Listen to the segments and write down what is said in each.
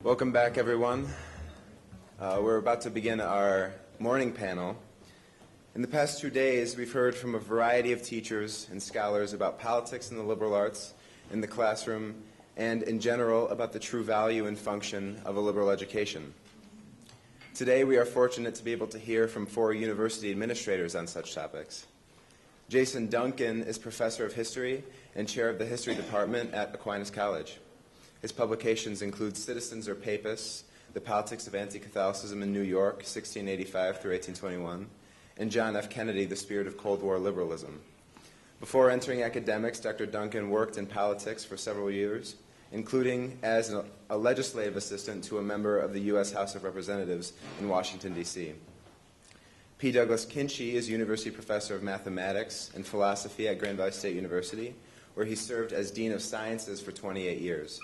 Welcome back, everyone. We're about to begin our morning panel. In the past 2 days, we've heard from a variety of teachers and scholars about politics in the liberal arts, in the classroom, and in general about the true value and function of a liberal education. Today, we are fortunate to be able to hear from 4 university administrators on such topics. Jason Duncan is professor of history and chair of the history department at Aquinas College. His publications include Citizens or Papists, The Politics of Anti-Catholicism in New York, 1685 through 1821, and John F. Kennedy, The Spirit of Cold War Liberalism. Before entering academics, Dr. Duncan worked in politics for several years, including as a legislative assistant to a member of the U.S. House of Representatives in Washington, D.C. P. Douglas Kindschi is University Professor of Mathematics and Philosophy at Grand Valley State University, where he served as Dean of Sciences for 28 years.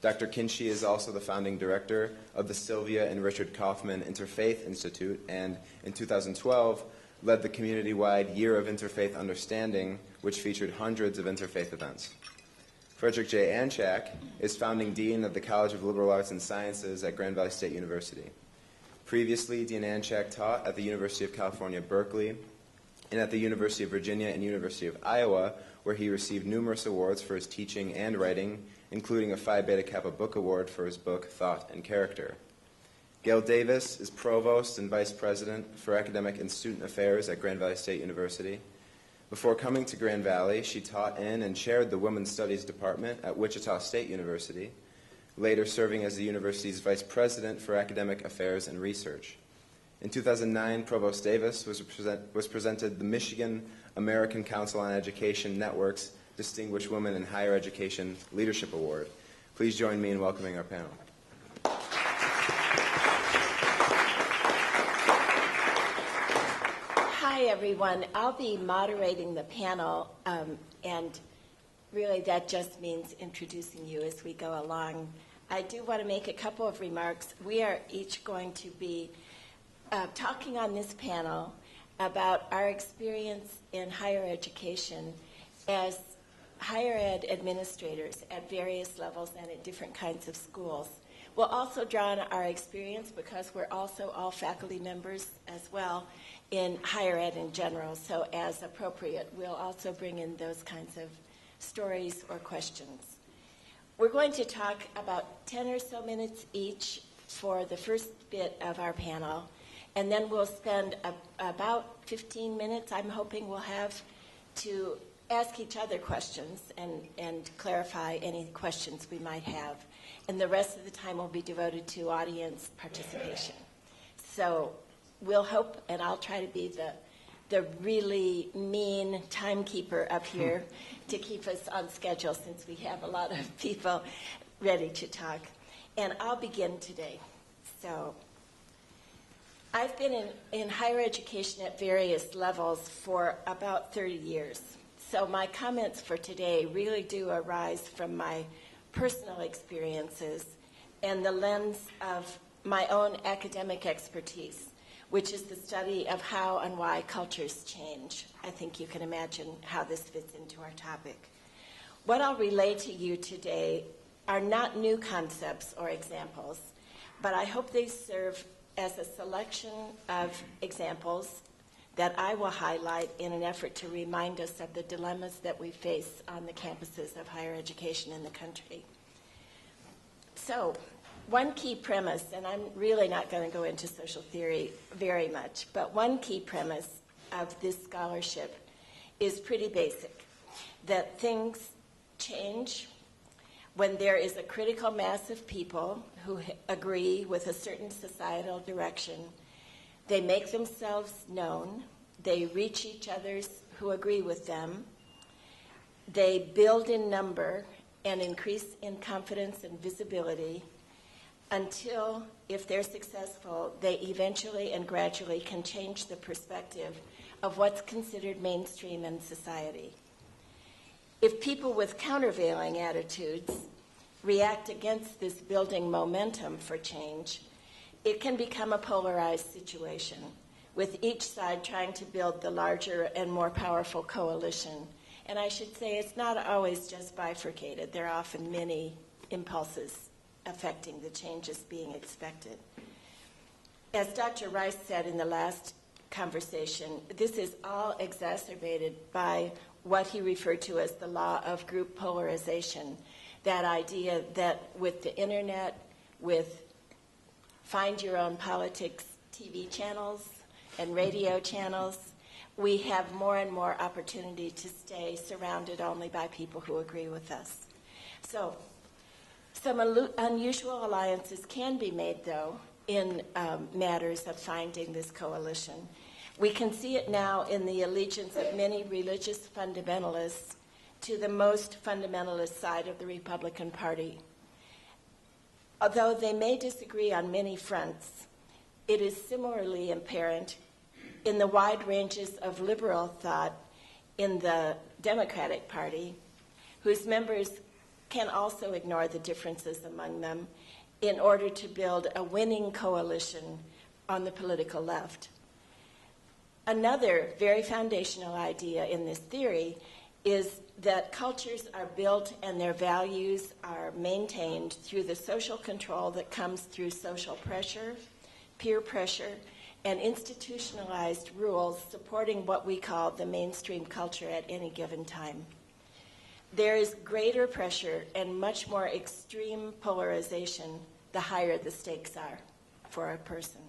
Dr. Kindschi is also the founding director of the Sylvia and Richard Kaufman Interfaith Institute and, in 2012, led the community-wide Year of Interfaith Understanding, which featured hundreds of interfaith events. Frederick J. Antczak is founding dean of the College of Liberal Arts and Sciences at Grand Valley State University. Previously, Dean Antczak taught at the University of California, Berkeley, and at the University of Virginia and University of Iowa, where he received numerous awards for his teaching and writing, including a Phi Beta Kappa Book Award for his book, Thought and Character. Gayle Davis is Provost and Vice President for Academic and Student Affairs at Grand Valley State University. Before coming to Grand Valley, she taught in and chaired the Women's Studies Department at Wichita State University, later serving as the university's Vice President for Academic Affairs and Research. In 2009, Provost Davis was presented the Michigan American Council on Education Network's Distinguished Women in Higher Education Leadership Award. Please join me in welcoming our panel. Hi, everyone. I'll be moderating the panel, and really that just means introducing you as we go along. I do want to make a couple of remarks. We are each going to be talking on this panel about our experience in higher education as higher ed administrators at various levels and at different kinds of schools. We'll also draw on our experience because we're also all faculty members as well in higher ed in general, so as appropriate, we'll also bring in those kinds of stories or questions. We're going to talk about 10 or so minutes each for the first bit of our panel, and then we'll spend about 15 minutes, I'm hoping we'll have, to ask each other questions and clarify any questions we might have. And the rest of the time will be devoted to audience participation. So we'll hope, and I'll try to be the really mean timekeeper up here to keep us on schedule since we have a lot of people ready to talk. And I'll begin today. So I've been in higher education at various levels for about 30 years. So my comments for today really do arise from my personal experiences and the lens of my own academic expertise, which is the study of how and why cultures change. I think you can imagine how this fits into our topic. What I'll relay to you today are not new concepts or examples, but I hope they serve as a selection of examples that I will highlight in an effort to remind us of the dilemmas that we face on the campuses of higher education in the country. So, one key premise, and I'm really not going to go into social theory very much, but one key premise of this scholarship is pretty basic, that things change when there is a critical mass of people who agree with a certain societal direction. They make themselves known, they reach each others who agree with them, they build in number and increase in confidence and visibility until, if they're successful, they eventually and gradually can change the perspective of what's considered mainstream in society. If people with countervailing attitudes react against this building momentum for change, it can become a polarized situation, with each side trying to build the larger and more powerful coalition. And I should say it's not always just bifurcated. There are often many impulses affecting the changes being expected. As Dr. Rice said in the last conversation, this is all exacerbated by what he referred to as the law of group polarization, that idea that with the internet, with find your own politics TV channels and radio channels, we have more and more opportunity to stay surrounded only by people who agree with us. So some unusual alliances can be made, though, in matters of finding this coalition. We can see it now in the allegiance of many religious fundamentalists to the most fundamentalist side of the Republican Party. Although they may disagree on many fronts, it is similarly apparent in the wide ranges of liberal thought in the Democratic Party, whose members can also ignore the differences among them in order to build a winning coalition on the political left. Another very foundational idea in this theory is that cultures are built and their values are maintained through the social control that comes through social pressure, peer pressure, and institutionalized rules supporting what we call the mainstream culture at any given time. There is greater pressure and much more extreme polarization the higher the stakes are for a person.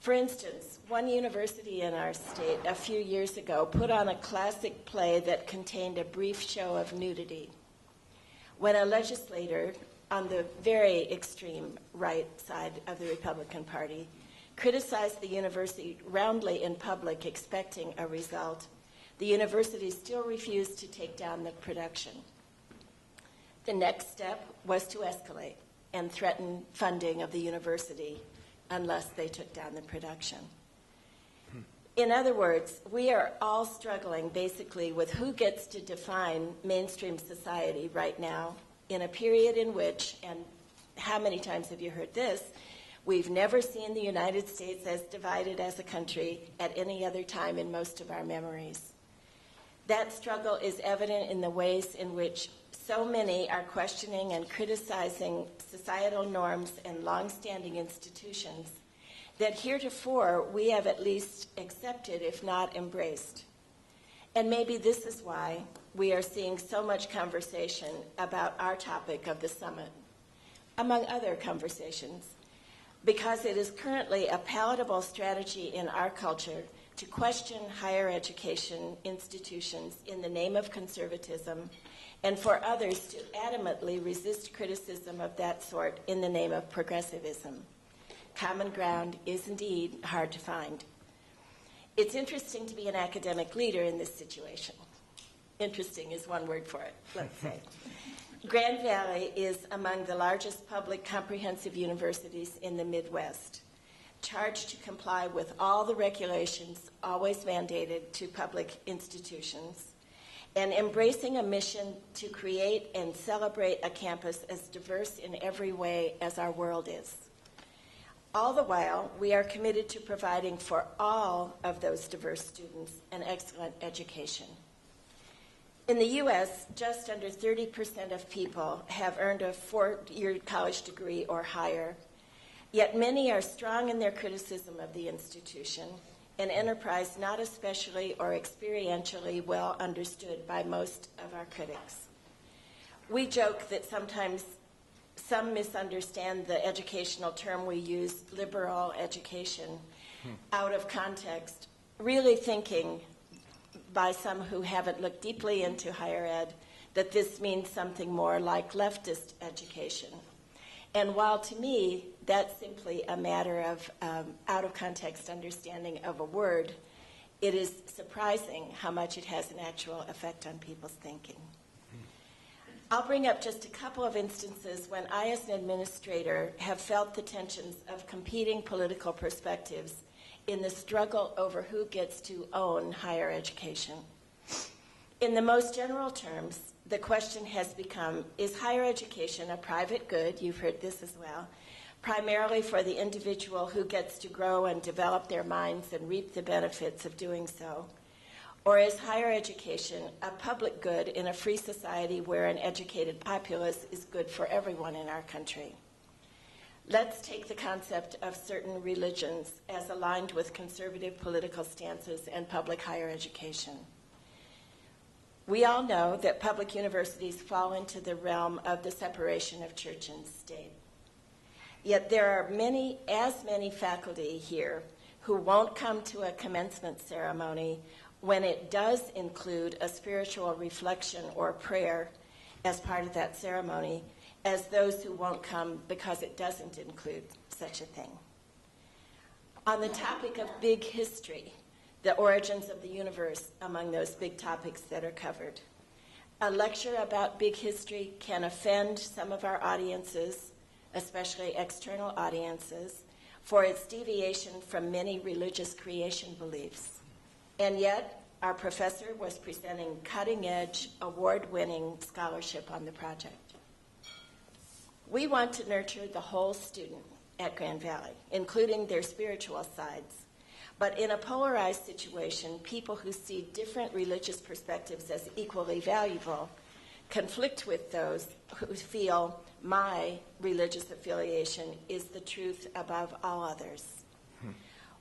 For instance, one university in our state a few years ago put on a classic play that contained a brief show of nudity. When a legislator on the very extreme right side of the Republican Party criticized the university roundly in public, expecting a result, the university still refused to take down the production. The next step was to escalate and threaten funding of the university unless they took down the production. In other words, we are all struggling basically with who gets to define mainstream society right now in a period in which, and how many times have you heard this, we've never seen the United States as divided as a country at any other time in most of our memories. That struggle is evident in the ways in which so many are questioning and criticizing societal norms and long-standing institutions that heretofore we have at least accepted, if not embraced. And maybe this is why we are seeing so much conversation about our topic of the summit, among other conversations, because it is currently a palatable strategy in our culture to question higher education institutions in the name of conservatism, and for others to adamantly resist criticism of that sort in the name of progressivism. Common ground is indeed hard to find. It's interesting to be an academic leader in this situation. Interesting is one word for it, let's say. Grand Valley is among the largest public comprehensive universities in the Midwest, charged to comply with all the regulations always mandated to public institutions, and embracing a mission to create and celebrate a campus as diverse in every way as our world is. All the while, we are committed to providing for all of those diverse students an excellent education. In the U.S., just under 30% of people have earned a four-year college degree or higher, yet many are strong in their criticism of the institution, an enterprise not especially or experientially well understood by most of our critics. We joke that sometimes some misunderstand the educational term we use, liberal education, out of context, really thinking by some who haven't looked deeply into higher ed that this means something more like leftist education. And while to me, that's simply a matter of out-of-context understanding of a word, it is surprising how much it has an actual effect on people's thinking. I'll bring up just a couple of instances when I, as an administrator, have felt the tensions of competing political perspectives in the struggle over who gets to own higher education. In the most general terms, the question has become, is higher education a private good, you've heard this as well, primarily for the individual who gets to grow and develop their minds and reap the benefits of doing so? Or is higher education a public good in a free society where an educated populace is good for everyone in our country? Let's take the concept of certain religions as aligned with conservative political stances and public higher education. We all know that public universities fall into the realm of the separation of church and state. Yet there are many faculty here who won't come to a commencement ceremony when it does include a spiritual reflection or prayer as part of that ceremony, as those who won't come because it doesn't include such a thing. On the topic of big history, the origins of the universe among those big topics that are covered, a lecture about big history can offend some of our audiences, especially external audiences, for its deviation from many religious creation beliefs. And yet, our professor was presenting cutting-edge, award-winning scholarship on the project. We want to nurture the whole student at Grand Valley, including their spiritual sides. But in a polarized situation, people who see different religious perspectives as equally valuable conflict with those who feel my religious affiliation is the truth above all others.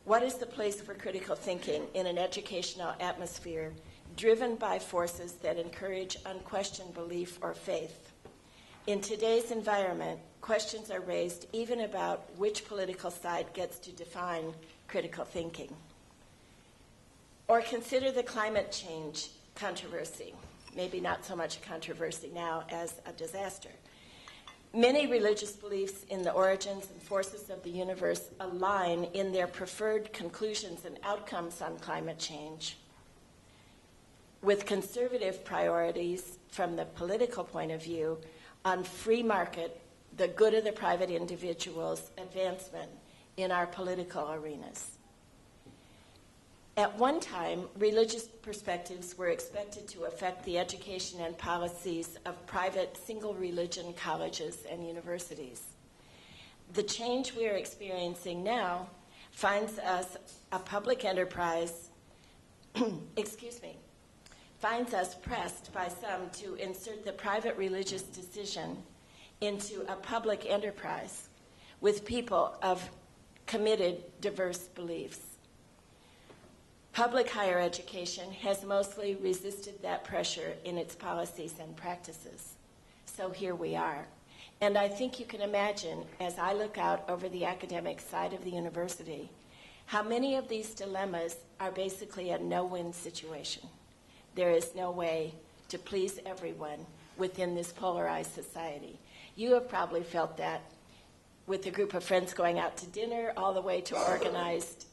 What is the place for critical thinking in an educational atmosphere driven by forces that encourage unquestioned belief or faith? In today's environment, questions are raised even about which political side gets to define critical thinking. Or consider the climate change controversy. Maybe not so much a controversy now as a disaster. Many religious beliefs in the origins and forces of the universe align in their preferred conclusions and outcomes on climate change with conservative priorities from the political point of view on free market, the good of the private individual's advancement in our political arenas. At one time, religious perspectives were expected to affect the education and policies of private single-religion colleges and universities. The change we are experiencing now finds us a public enterprise, finds us pressed by some to insert the private religious decision into a public enterprise with people of committed, diverse beliefs. Public higher education has mostly resisted that pressure in its policies and practices. So here we are. And I think you can imagine, as I look out over the academic side of the university, how many of these dilemmas are basically a no-win situation. There is no way to please everyone within this polarized society. You have probably felt that with a group of friends going out to dinner, all the way to organized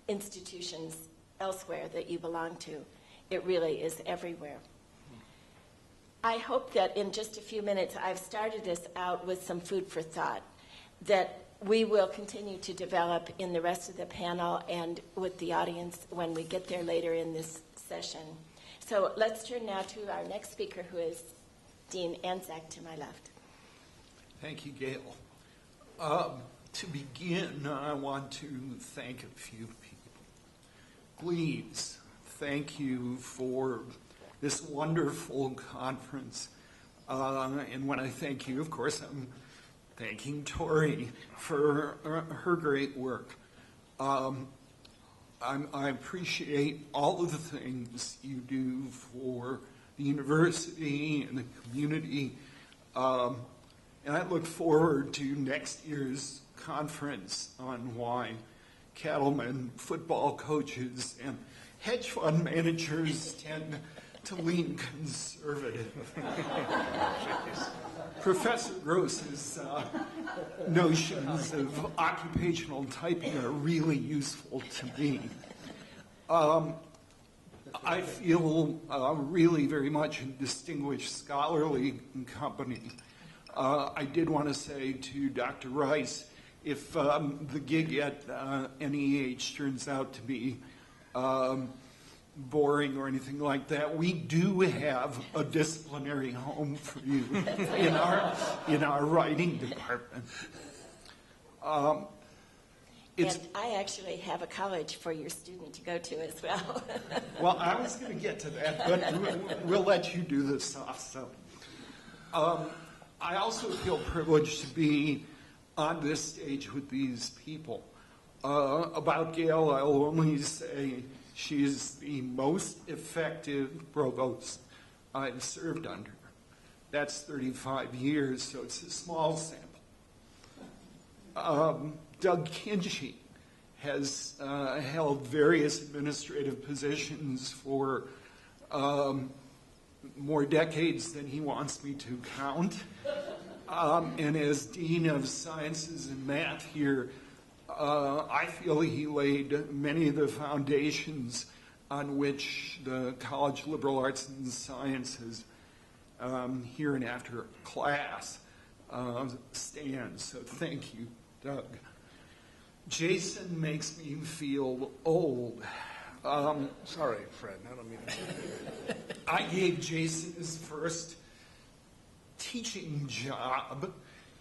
institutions elsewhere that you belong to. It really is everywhere. I hope that in just a few minutes I've started us out with some food for thought that we will continue to develop in the rest of the panel and with the audience when we get there later in this session. So let's turn now to our next speaker, who is Dean Antczak to my left. Thank you, Gayle. To begin, I want to thank a few people. Please, thank you for this wonderful conference. And when I thank you, of course, I'm thanking Tori for her great work. I appreciate all of the things you do for the university and the community. And I look forward to next year's conference on why cattlemen, football coaches, and hedge fund managers tend to lean conservative. Professor Gross's notions of occupational typing are really useful to me. I feel really very much in distinguished scholarly company. I did want to say to Dr. Rice, if the gig at NEH turns out to be boring or anything like that, we do have a disciplinary home for you in our writing department. It's, And I actually have a college for your student to go to as well. well, I was going to get to that, but we'll let you do the soft stuff. I also feel privileged to be on this stage with these people. About Gayle, I'll only say she's the most effective provost I've served under. That's 35 years, so it's a small sample. Doug Kindschi has held various administrative positions for more decades than he wants me to count. And as Dean of Sciences and Math here, I feel he laid many of the foundations on which the College of Liberal Arts and Sciences here and after class stands. So thank you, Doug. Jason makes me feel old. Sorry, Fred, I don't mean to. I gave Jason his first teaching job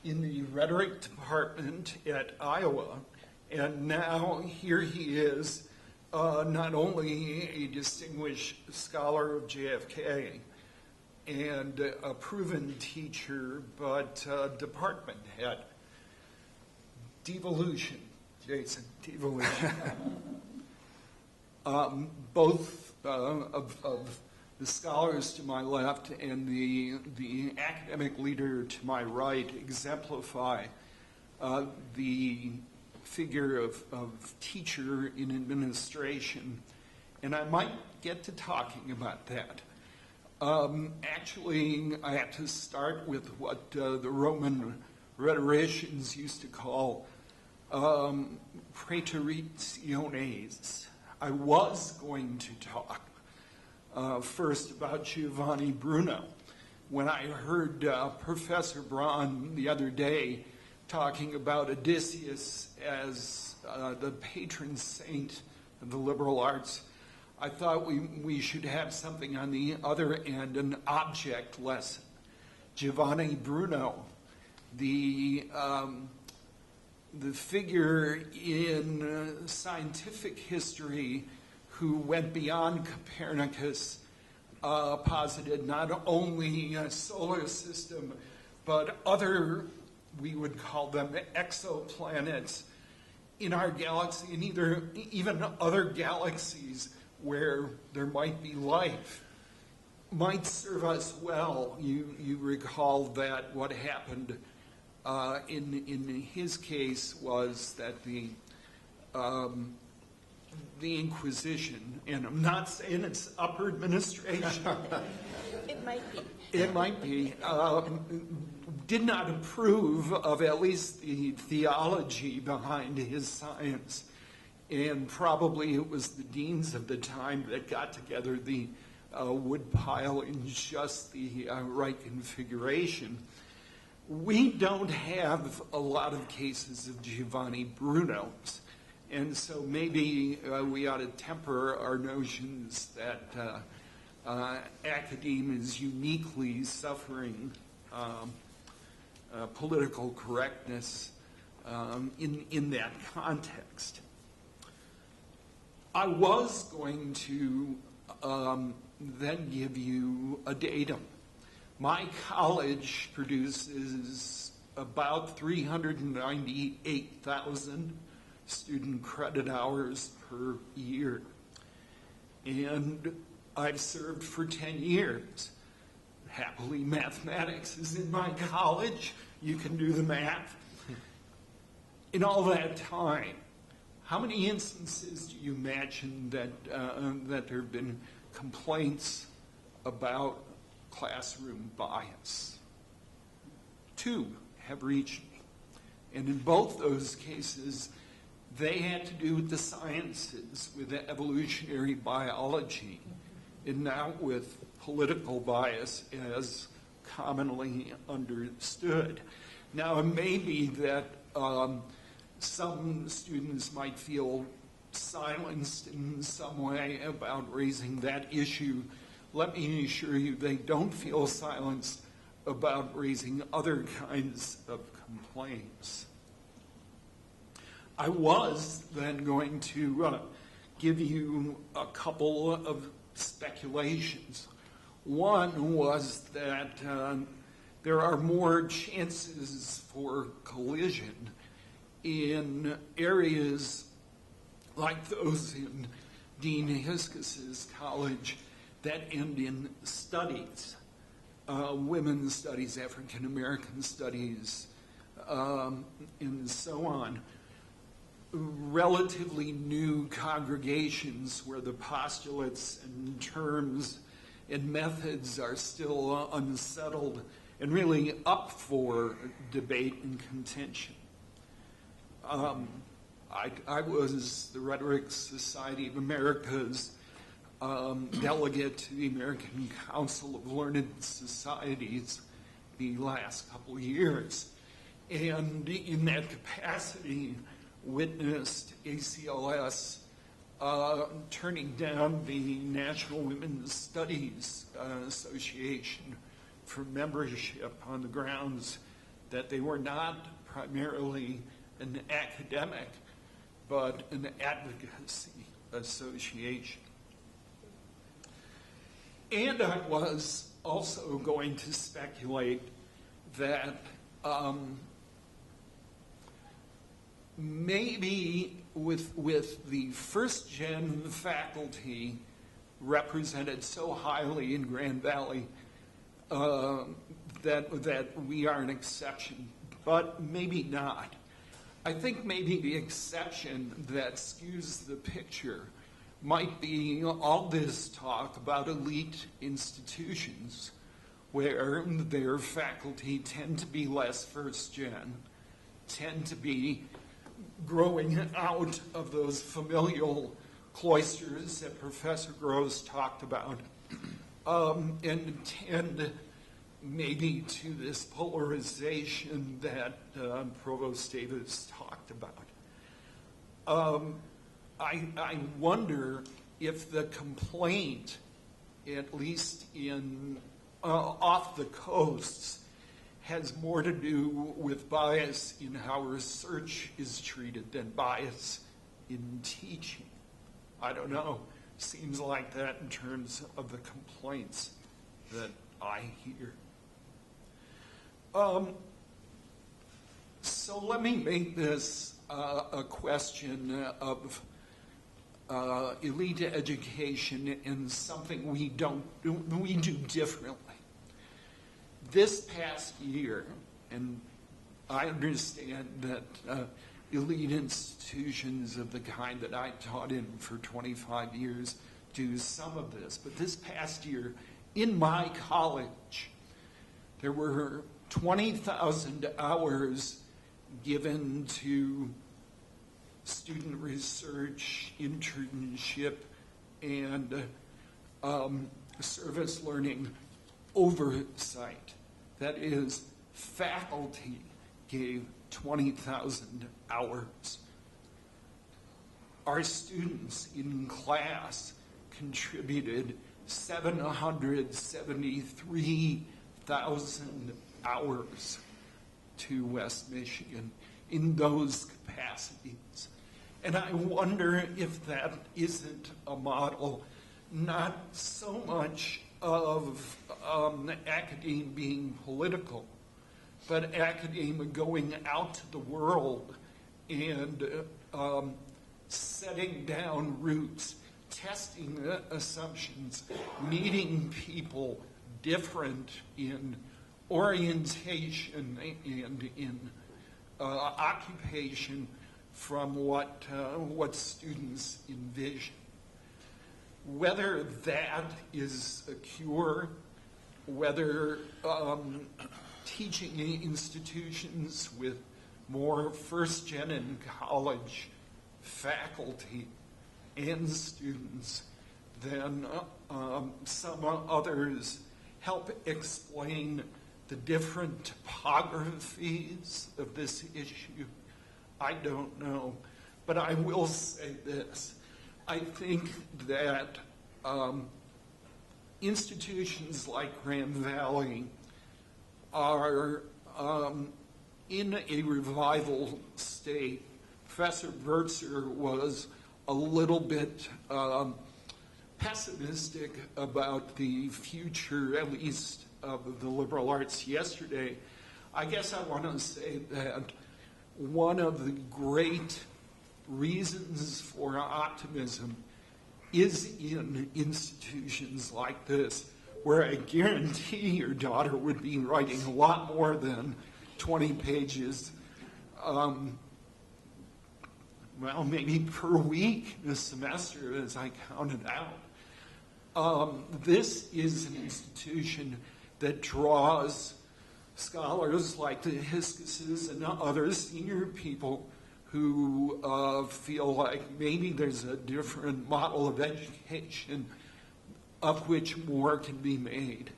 in the rhetoric department at Iowa, and now here he is, not only a distinguished scholar of JFK and a proven teacher, but department head. Devolution, Jason, devolution. Both of the scholars to my left and the academic leader to my right exemplify the figure of teacher in administration, and I might get to talking about that. Actually, I have to start with what the Roman rhetoricians used to call praetoritiones. I was going to talk first about Giovanni Bruno. When I heard Professor Braun the other day talking about Odysseus as the patron saint of the liberal arts, I thought we should have something on the other end, an object lesson. Giovanni Bruno, the figure in scientific history who went beyond Copernicus, posited not only a solar system, but other, we would call them exoplanets in our galaxy, and even other galaxies where there might be life, might serve us well. You recall that what happened in his case was that the Inquisition, and I'm not saying it's upper administration. It might be. It might be, did not approve of at least the theology behind his science. And probably it was the deans of the time that got together the wood pile in just the right configuration. We don't have a lot of cases of Giovanni Brunos, and so maybe we ought to temper our notions that academia is uniquely suffering political correctness in that context. I was going to then give you a datum. My college produces about 398,000 student credit hours per year. And I've served for 10 years. Happily, mathematics is in my college. You can do the math. In all that time, how many instances do you imagine that there have been complaints about classroom bias? 2 have reached me. And in both those cases, they had to do with the sciences, with the evolutionary biology, and not with political bias as commonly understood. Now, it may be that some students might feel silenced in some way about raising that issue. Let me assure you, they don't feel silenced about raising other kinds of complaints. I was then going to give you a couple of speculations. One was that there are more chances for collision in areas like those in Dean Hiskis's college that end in studies, women's studies, African American studies, and so on. Relatively new congregations where the postulates and terms and methods are still unsettled and really up for debate and contention. I was the Rhetoric Society of America's delegate to the American Council of Learned Societies the last couple of years. And in that capacity, witnessed ACLS turning down the National Women's Studies Association for membership on the grounds that they were not primarily an academic, but an advocacy association. And I was also going to speculate that maybe with the first-gen faculty represented so highly in Grand Valley that we are an exception, but maybe not. I think maybe the exception that skews the picture might be all this talk about elite institutions where their faculty tend to be less first-gen, tend to be growing out of those familial cloisters that Professor Gross talked about, and tend maybe to this polarization that Provost Davis talked about. I wonder if the complaint, at least in off the coasts, has more to do with bias in how research is treated than bias in teaching. I don't know. Seems like that in terms of the complaints that I hear. So let me make this a question of elite education and something we do differently. This past year, and I understand that elite institutions of the kind that I taught in for 25 years do some of this, but this past year, in my college, there were 20,000 hours given to student research, internship, and service learning oversight. That is, faculty gave 20,000 hours. Our students in class contributed 773,000 hours to West Michigan in those capacities. And I wonder if that isn't a model, not so much of academia being political, but academia going out to the world and setting down roots, testing assumptions, meeting people different in orientation and in occupation from what students envision. Whether that is a cure, whether teaching institutions with more first-gen and college faculty and students than some others help explain the different topographies of this issue, I don't know. But I will say this. I think that institutions like Grand Valley are in a revival state Professor Vertzer was a little bit pessimistic about the future, at least of the liberal arts yesterday. I guess I want to say that one of the great reasons for optimism is in institutions like this, where I guarantee your daughter would be writing a lot more than 20 pages, well, maybe per week this semester, as I counted out. This is an institution that draws scholars like the Hiskises and other senior people who feel like maybe there's a different model of education of which more can be made.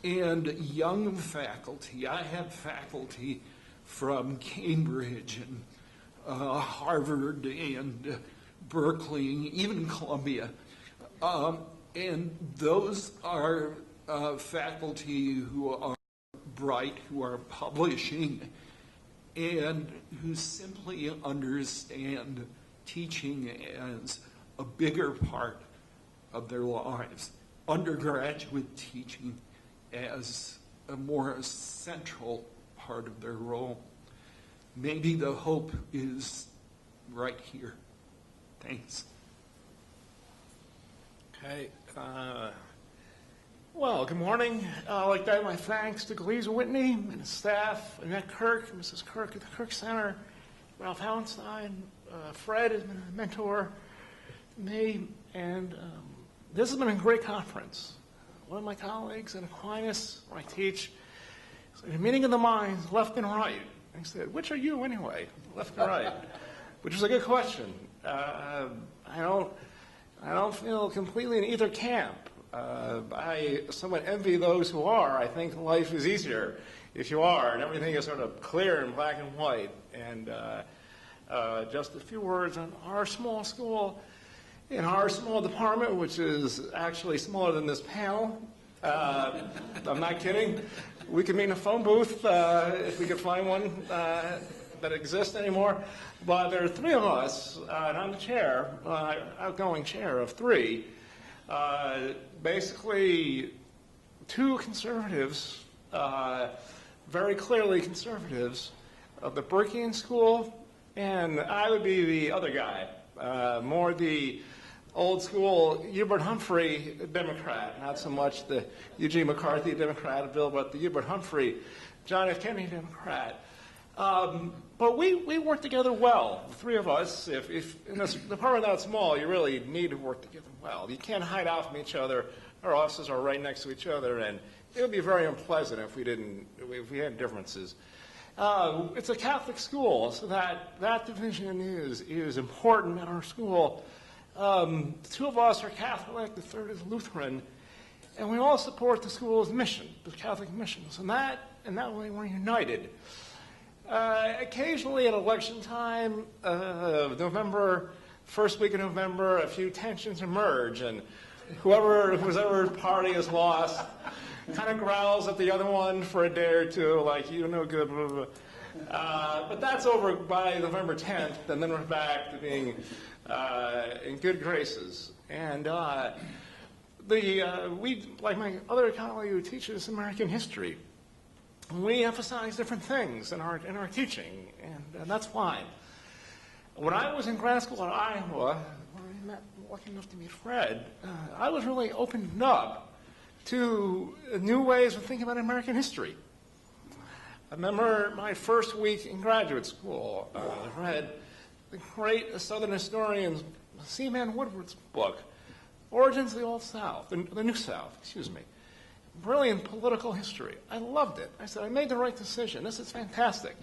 And young faculty, I have faculty from Cambridge and Harvard and Berkeley, even Columbia. And those are faculty who are bright, who are publishing, and who simply understand teaching as a bigger part of their lives, undergraduate teaching as a more central part of their role. Maybe the hope is right here. Thanks. Okay. Well, good morning. I'd like to add my thanks to Gleaser Whitney and his staff, Annette Kirk, Mrs. Kirk at the Kirk Center, Ralph Hauenstein. Fred has been a mentor to me, and this has been a great conference. One of my colleagues at Aquinas, where I teach, said, the meeting of the minds, left and right. I said, which are you anyway, left and right? Which is a good question. I don't feel completely in either camp. I somewhat envy those who are. I think life is easier if you are, and everything is sort of clear in black and white. And just a few words on our small school. In our small department, which is actually smaller than this panel, I'm not kidding, we could meet in a phone booth if we could find one that exists anymore. But there are three of us, and I'm the chair, outgoing chair of three. Basically, two conservatives, very clearly conservatives, of the Burkean school, and I would be the other guy, more the old school Hubert Humphrey Democrat, not so much the Eugene McCarthy Democrat bill, but the Hubert Humphrey, John F. Kennedy Democrat. But we work together well, the three of us. If in a department that small, you really need to work together well. You can't hide out from each other. Our offices are right next to each other, and it would be very unpleasant if we had differences. It's a Catholic school, so that division is important in our school. Two of us are Catholic, the third is Lutheran, and we all support the school's mission, the Catholic mission. So in that way, we're united. Occasionally at election time, November, first week of November, a few tensions emerge, and whoever party is lost kind of growls at the other one for a day or two, like, you're no good, blah, blah, blah. But that's over by November 10th, and then we're back to being in good graces. And we, like my other colleague who teaches American history, we emphasize different things in our teaching, and that's fine. When I was in grad school at Iowa, where I met, lucky enough to meet Fred, I was really opened up to new ways of thinking about American history. I remember my first week in graduate school. I read the great Southern historian C. Man Woodward's book, Origins of the Old South, the New South, excuse me. Brilliant political history. I loved it. I said, I made the right decision. This is fantastic.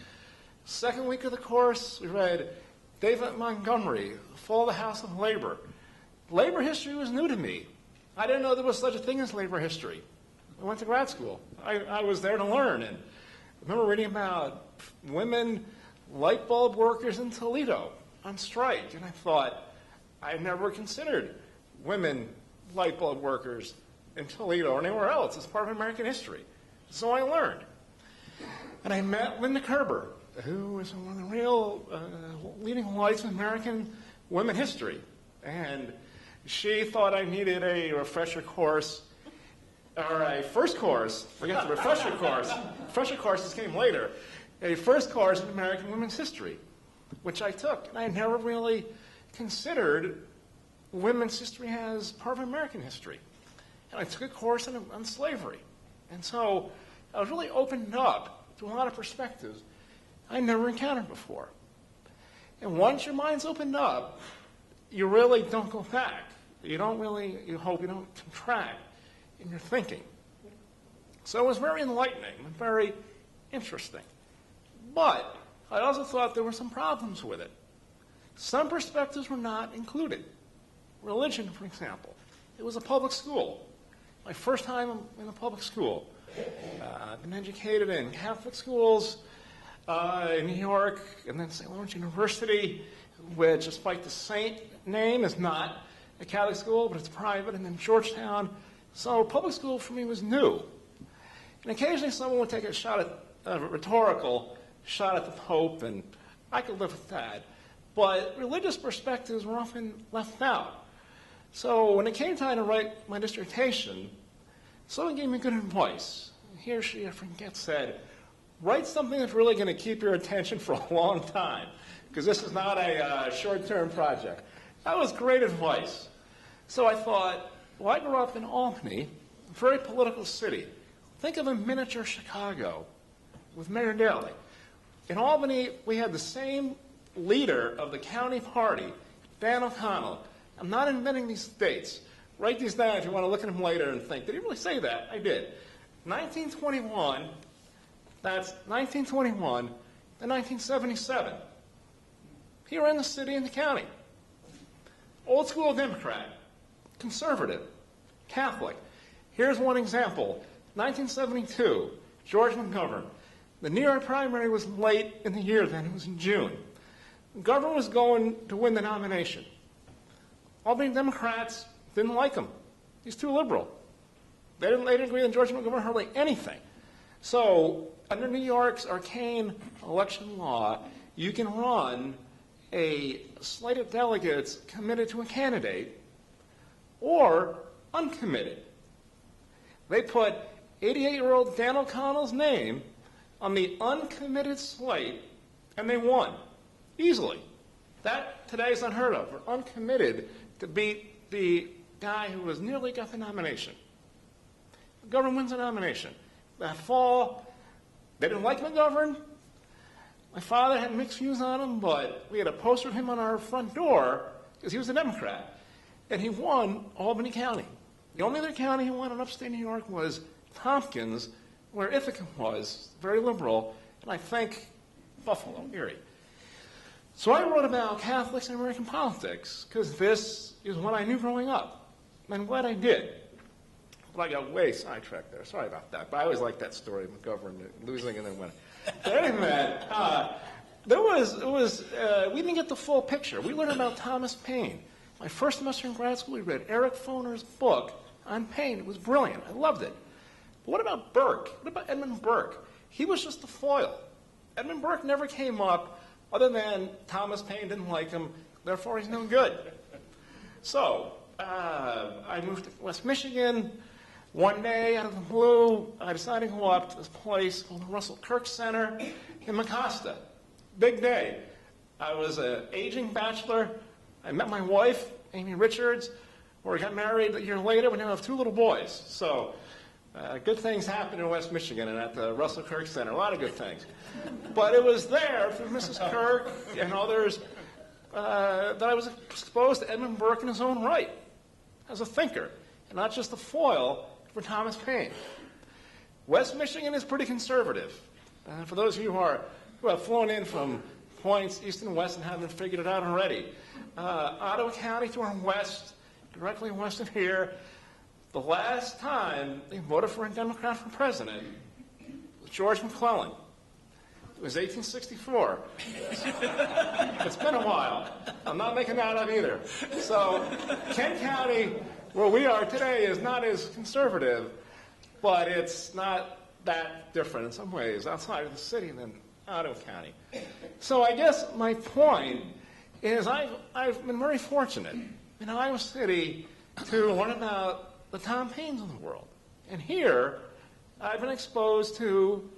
Second week of the course, we read David Montgomery, The Fall of the House of Labor. Labor history was new to me. I didn't know there was such a thing as labor history. I went to grad school. I was there to learn. And I remember reading about women light bulb workers in Toledo on strike. And I thought, I never considered women light bulb workers in Toledo or anywhere else as part of American history. So I learned. And I met Linda Kerber, who is one of the real leading lights in American women history. And she thought I needed a refresher course, or a first course, forget the refresher course. Refresher courses came later. A first course in American women's history, which I took. And I had never really considered women's history as part of American history. And I took a course on slavery. And so I was really opened up to a lot of perspectives I never encountered before. And once your mind's opened up, you really don't go back. You hope you don't contract in your thinking. So it was very enlightening and very interesting. But I also thought there were some problems with it. Some perspectives were not included. Religion, for example. It was a public school. My first time in a public school. I've been educated in Catholic schools in New York, and then St. Lawrence University, which, despite the saint name, is not a Catholic school, but it's private, and then Georgetown. So public school for me was new. And occasionally someone would take a shot at a rhetorical shot at the Pope, and I could live with that. But religious perspectives were often left out. So when it came time to write my dissertation, someone gave me good advice. He or she, I forget, said, write something that's really going to keep your attention for a long time, because this is not a short-term project. That was great advice. So I thought, well, I grew up in Albany, a very political city. Think of a miniature Chicago with Mayor Daley. In Albany, we had the same leader of the county party, Dan O'Connell. I'm not inventing these dates. Write these down if you want to look at them later and think, did he really say that? I did. 1921, that's 1921 to 1977. He ran the city and the county. Old school Democrat, conservative, Catholic. Here's one example. 1972, George McGovern. The New York primary was late in the year then. It was in June. McGovern was going to win the nomination. Albany Democrats didn't like him. He's too liberal. They didn't agree with George McGovern hardly anything. So under New York's arcane election law, you can run a slate of delegates committed to a candidate or uncommitted. They put 88-year-old Dan O'Connell's name on the uncommitted slate, and they won easily. That today is unheard of. We're uncommitted to beat the guy who was nearly got the nomination. McGovern wins the nomination. That fall, they didn't like McGovern. My father had mixed views on him, but we had a poster of him on our front door because he was a Democrat. And he won Albany County. The only other county he won in upstate New York was Tompkins, where Ithaca was, very liberal, and I think Buffalo, Erie. So I wrote about Catholics and American politics, because this is what I knew growing up. And I'm glad I did. But I got way sidetracked there. Sorry about that. But I always liked that story of McGovern losing and then winning. But anyway, we didn't get the full picture. We learned about Thomas Paine. My first semester in grad school, we read Eric Foner's book on Paine. It was brilliant. I loved it. But what about Burke? What about Edmund Burke? He was just a foil. Edmund Burke never came up other than Thomas Paine didn't like him, therefore he's no good. So I moved to West Michigan. One day, out of the blue, I decided to go up to this place called the Russell Kirk Center in Mecosta. Big day. I was an aging bachelor. I met my wife, Amy Richards, where we got married a year later. We now have 2 little boys. So good things happen in West Michigan and at the Russell Kirk Center. A lot of good things. But it was there through Mrs. Kirk and others that I was exposed to Edmund Burke in his own right as a thinker, and not just a foil for Thomas Paine. West Michigan is pretty conservative. For those of you who have flown in from points east and west and haven't figured it out already, Ottawa County to our west, directly west of here, the last time they voted for a Democrat for president was George McClellan. It was 1864. It's been a while. I'm not making that up either. So Kent County, where we are today, is not as conservative, but it's not that different in some ways outside of the city than Ottawa County. So I guess my point is I've been very fortunate in Iowa City to learn about the Tom Paines of the world. And here, I've been exposed to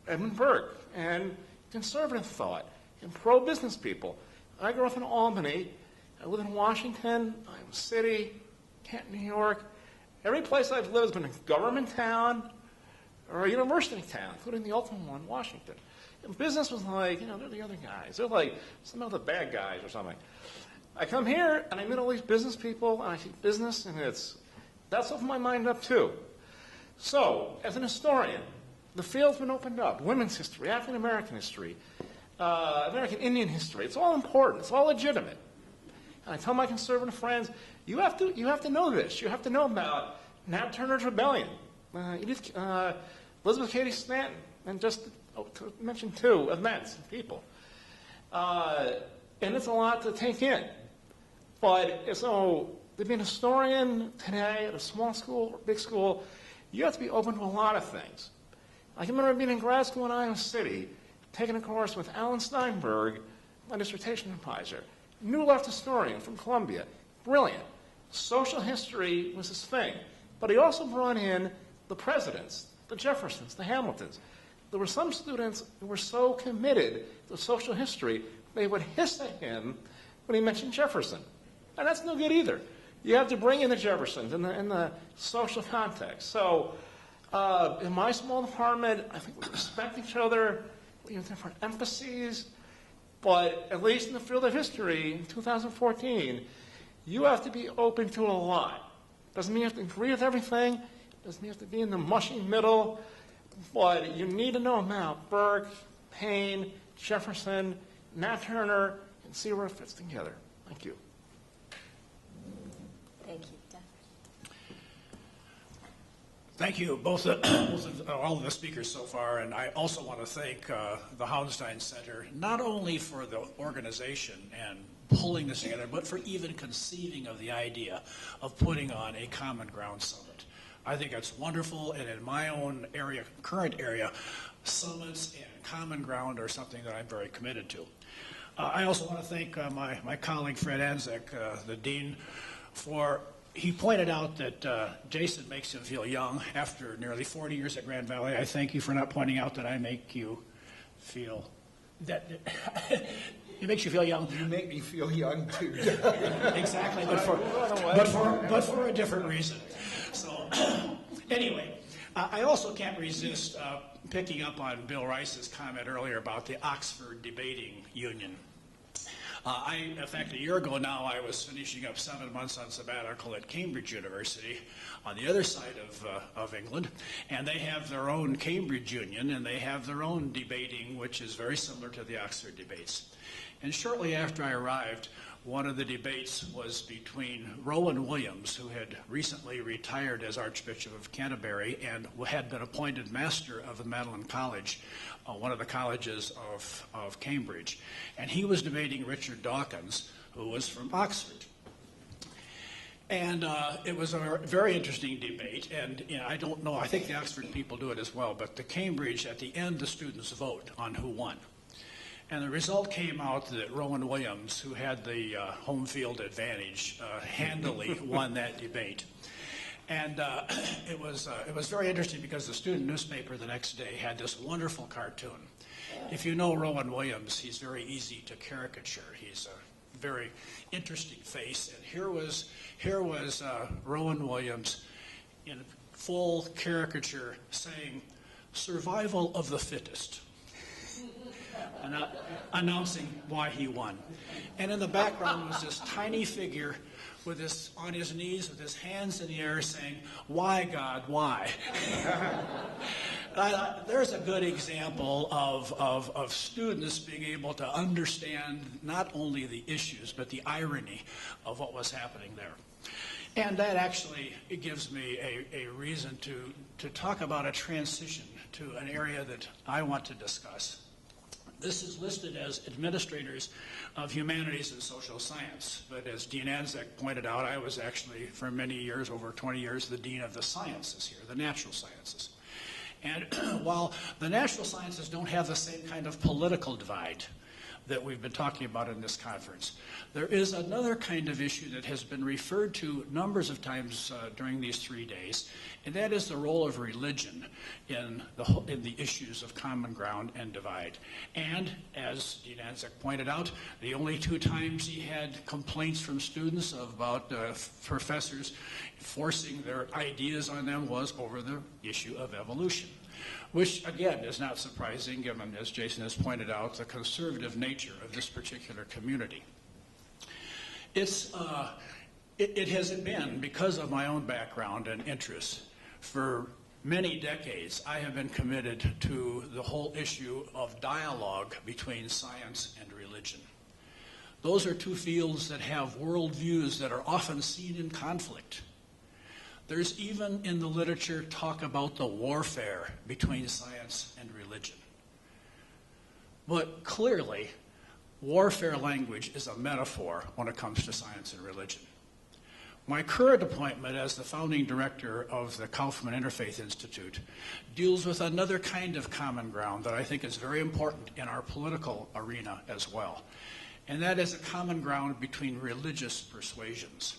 Edmund Burke and conservative thought and pro-business people. I grew up in Albany. I live in Washington, Iowa City, Canton, New York. Every place I've lived has been a government town or a university town, including the ultimate one, Washington. And business was like, they're the other guys. They're like some of the bad guys or something. I come here, and I meet all these business people, and I see business, and that's opened my mind up, too. So, as an historian, the field's been opened up. Women's history, African-American history, American Indian history. It's all important. It's all legitimate. And I tell my conservative friends, you have to know this. You have to know about Nat Turner's Rebellion, Elizabeth Cady Stanton, and just to mention two events and people. And it's a lot to take in. But so to be an historian today at a small school or big school, you have to be open to a lot of things. I can remember being in grad school in Iowa City, taking a course with Alan Steinberg, my dissertation advisor, new left historian from Columbia, brilliant. Social history was his thing. But he also brought in the presidents, the Jeffersons, the Hamiltons. There were some students who were so committed to social history, they would hiss at him when he mentioned Jefferson. And that's no good either. You have to bring in the Jeffersons in the social context. So in my small department, I think we respect each other. We have different emphases. But at least in the field of history, in 2014, you have to be open to a lot. Doesn't mean you have to agree with everything. Doesn't mean you have to be in the mushy middle. But you need to know about Burke, Paine, Jefferson, Nat Turner, and see where it fits together. Thank you. Thank you. Duncan. Thank you, all of the speakers so far, and I also want to thank the Hauenstein Center, not only for the organization and pulling this together, but for even conceiving of the idea of putting on a Common Ground Summit. I think that's wonderful, and in my own area, current area, summits and common ground are something that I'm very committed to. I also want to thank my colleague Fred Antczak, the dean, he pointed out that Jason makes him feel young after nearly 40 years at Grand Valley. I thank you for not pointing out that I make you feel that it makes you feel young. You make me feel young too. Exactly, but for a different reason. So anyway, I also can't resist picking up on Bill Rice's comment earlier about the Oxford Debating Union. In fact, a year ago now, I was finishing up 7 months on sabbatical at Cambridge University on the other side of England, and they have their own Cambridge Union, and they have their own debating, which is very similar to the Oxford debates. And shortly after I arrived, one of the debates was between Rowan Williams, who had recently retired as Archbishop of Canterbury and had been appointed master of the Magdalen College, one of the colleges of Cambridge. And he was debating Richard Dawkins, who was from Oxford. And it was a very interesting debate, and I don't know, I think the Oxford people do it as well, but the Cambridge, at the end, the students vote on who won. And the result came out that Rowan Williams, who had the home field advantage, handily won that debate. And it was very interesting because the student newspaper the next day had this wonderful cartoon. If you know Rowan Williams, he's very easy to caricature. He's a very interesting face. And here was Rowan Williams in full caricature saying, "Survival of the fittest," announcing why he won. And in the background was this tiny figure with this on his knees with his hands in the air saying, "Why, God, why?" There's a good example of students being able to understand not only the issues, but the irony of what was happening there. And that actually it gives me a reason to talk about a transition to an area that I want to discuss. This is listed as administrators of humanities and social science, but as Dean Antczak pointed out, I was actually for many years, over 20 years, the dean of the sciences here, the natural sciences. And while the natural sciences don't have the same kind of political divide that we've been talking about in this conference, there is another kind of issue that has been referred to numbers of times during these 3 days, and that is the role of religion in the issues of common ground and divide. And as Dean Antczak pointed out, the only 2 times he had complaints from students about professors forcing their ideas on them was over the issue of evolution, which again is not surprising given, as Jason has pointed out, the conservative nature of this particular community. It has been, because of my own background and interests, for many decades I have been committed to the whole issue of dialogue between science and religion. Those are 2 fields that have worldviews that are often seen in conflict. There's even in the literature talk about the warfare between science and religion. But clearly, warfare language is a metaphor when it comes to science and religion. My current appointment as the founding director of the Kaufman Interfaith Institute deals with another kind of common ground that I think is very important in our political arena as well. And that is a common ground between religious persuasions.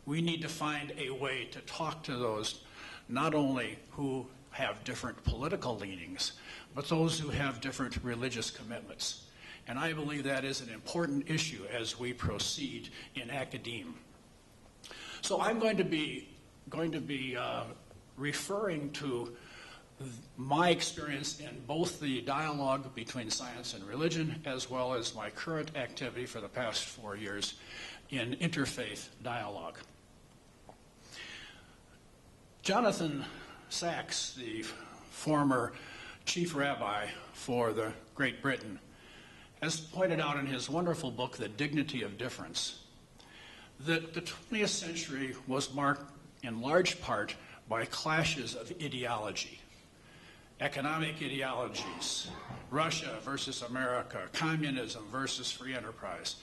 We need to find a way to talk to those not only who have different political leanings, but those who have different religious commitments. And I believe that is an important issue as we proceed in academia. So I'm going to be referring to my experience in both the dialogue between science and religion, as well as my current activity for the past 4 years in interfaith dialogue. Jonathan Sacks, the former chief rabbi for the Great Britain, has pointed out in his wonderful book, The Dignity of Difference, that the 20th century was marked in large part by clashes of ideology. Economic ideologies, Russia versus America, communism versus free enterprise.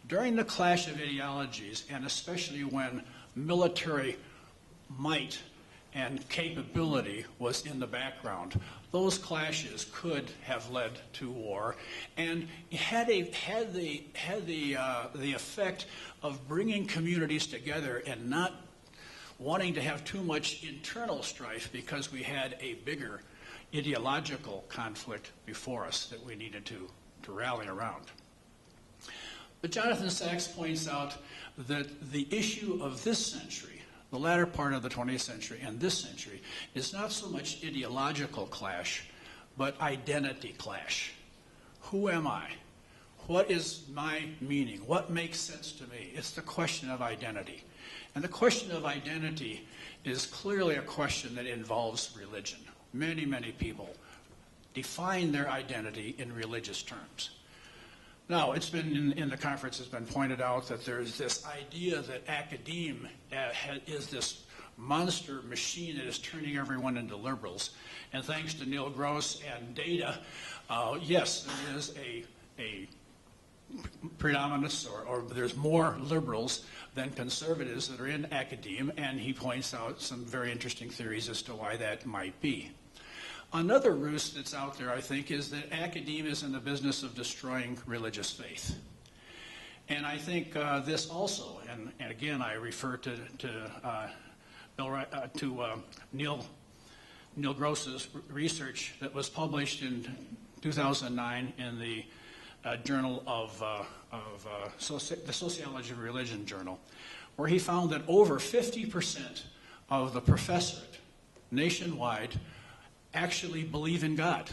During the clash of ideologies, and especially when military might and capability was in the background, those clashes could have led to war, and had the effect of bringing communities together and not wanting to have too much internal strife because we had a bigger ideological conflict before us that we needed to rally around. But Jonathan Sacks points out that the issue of this century, the latter part of the 20th century and this century, is not so much ideological clash, but identity clash. Who am I? What is my meaning? What makes sense to me? It's the question of identity. And the question of identity is clearly a question that involves religion. Many, many people define their identity in religious terms. Now, it's been in the conference, it's been pointed out that there's this idea that academe is this monster machine that is turning everyone into liberals. And thanks to Neil Gross and data, yes, there is a predominance, or there's more liberals than conservatives that are in academe, and he points out some very interesting theories as to why that might be. Another ruse that's out there, I think, is that academia is in the business of destroying religious faith. And I think this also, and again, I refer to Neil Gross's research that was published in 2009 in the Journal of the Sociology of Religion Journal, where he found that over 50% of the professorate nationwide actually believe in God.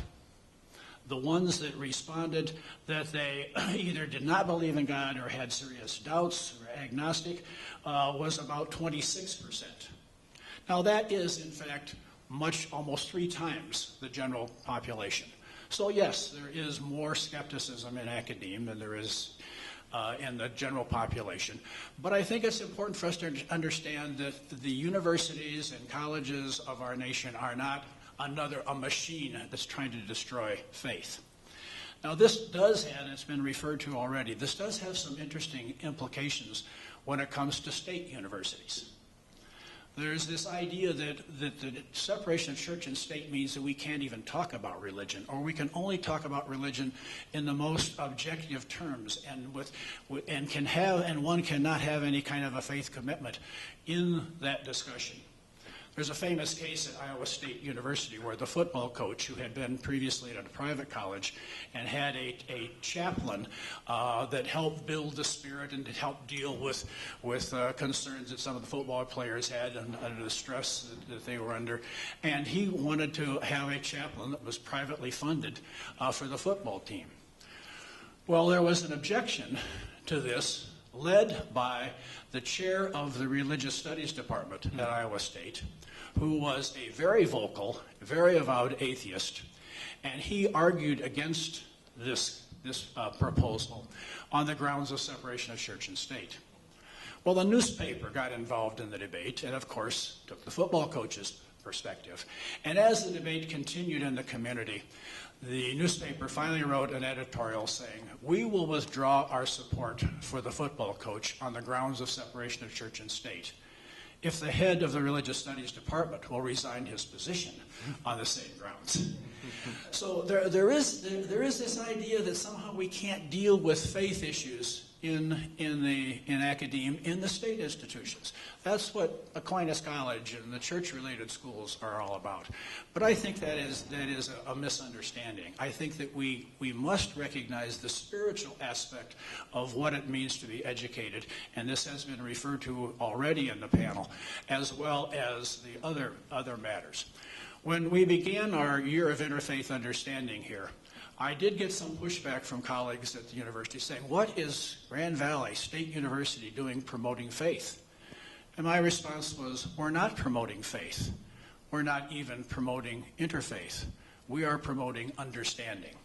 The ones that responded that they either did not believe in God or had serious doubts or agnostic was about 26%. Now that is, in fact, almost 3 times the general population. So yes, there is more skepticism in academia than there is in the general population. But I think it's important for us to understand that the universities and colleges of our nation are not a machine that's trying to destroy faith. Now this does, and it's been referred to already, this does have some interesting implications when it comes to state universities. There's this idea that the separation of church and state means that we can't even talk about religion, or we can only talk about religion in the most objective terms, and one cannot have any kind of a faith commitment in that discussion. There's a famous case at Iowa State University where the football coach, who had been previously at a private college and had a chaplain that helped build the spirit and helped deal with concerns that some of the football players had under the stress that they were under, and he wanted to have a chaplain that was privately funded for the football team. Well, there was an objection to this led by the chair of the Religious Studies Department at Iowa State, who was a very vocal, very avowed atheist, and he argued against this proposal on the grounds of separation of church and state. Well, the newspaper got involved in the debate and, of course, took the football coach's perspective. And as the debate continued in the community, the newspaper finally wrote an editorial saying, "We will withdraw our support for the football coach on the grounds of separation of church and state if the head of the Religious Studies Department will resign his position on the same grounds." So there is this idea that somehow we can't deal with faith issues in academia, in the state institutions. That's what Aquinas College and the church-related schools are all about. But I think that is a misunderstanding. I think that we must recognize the spiritual aspect of what it means to be educated, and this has been referred to already in the panel, as well as the other matters. When we began our year of interfaith understanding here, I did get some pushback from colleagues at the university saying, "What is Grand Valley State University doing promoting faith?" And my response was, "We're not promoting faith. We're not even promoting interfaith. We are promoting understanding."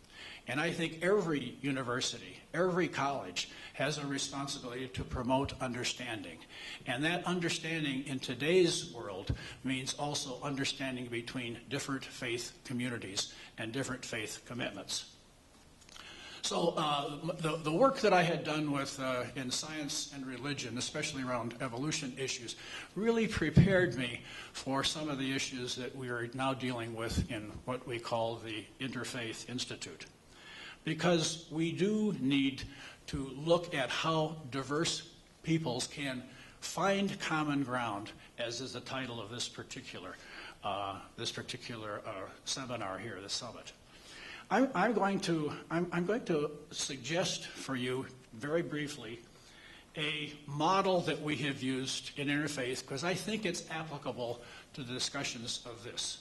And I think every university, every college has a responsibility to promote understanding. And that understanding in today's world means also understanding between different faith communities and different faith commitments. So the work that I had done in science and religion, especially around evolution issues, really prepared me for some of the issues that we are now dealing with in what we call the Interfaith Institute. Because we do need to look at how diverse peoples can find common ground, as is the title of this particular seminar here, the summit. I'm going to suggest for you very briefly a model that we have used in interfaith, because I think it's applicable to the discussions of this,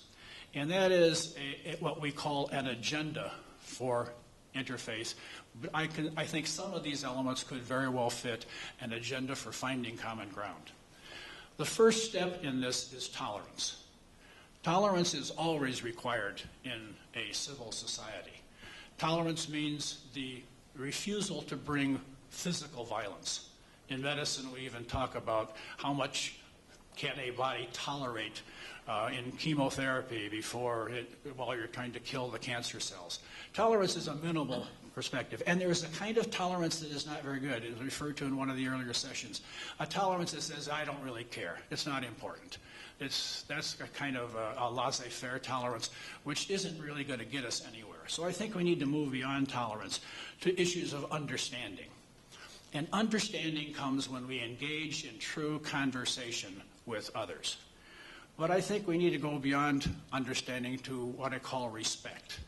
and that is what we call an agenda for interfaith. But I think some of these elements could very well fit an agenda for finding common ground. The first step in this is tolerance. Tolerance is always required in a civil society. Tolerance means the refusal to bring physical violence. In medicine, we even talk about how much can a body tolerate in chemotherapy while you're trying to kill the cancer cells. Tolerance is a minimal perspective, and there is a kind of tolerance that is not very good. It was referred to in one of the earlier sessions. A tolerance that says, "I don't really care. It's not important." That's a kind of a laissez-faire tolerance, which isn't really going to get us anywhere. So I think we need to move beyond tolerance to issues of understanding. And understanding comes when we engage in true conversation with others. But I think we need to go beyond understanding to what I call respect,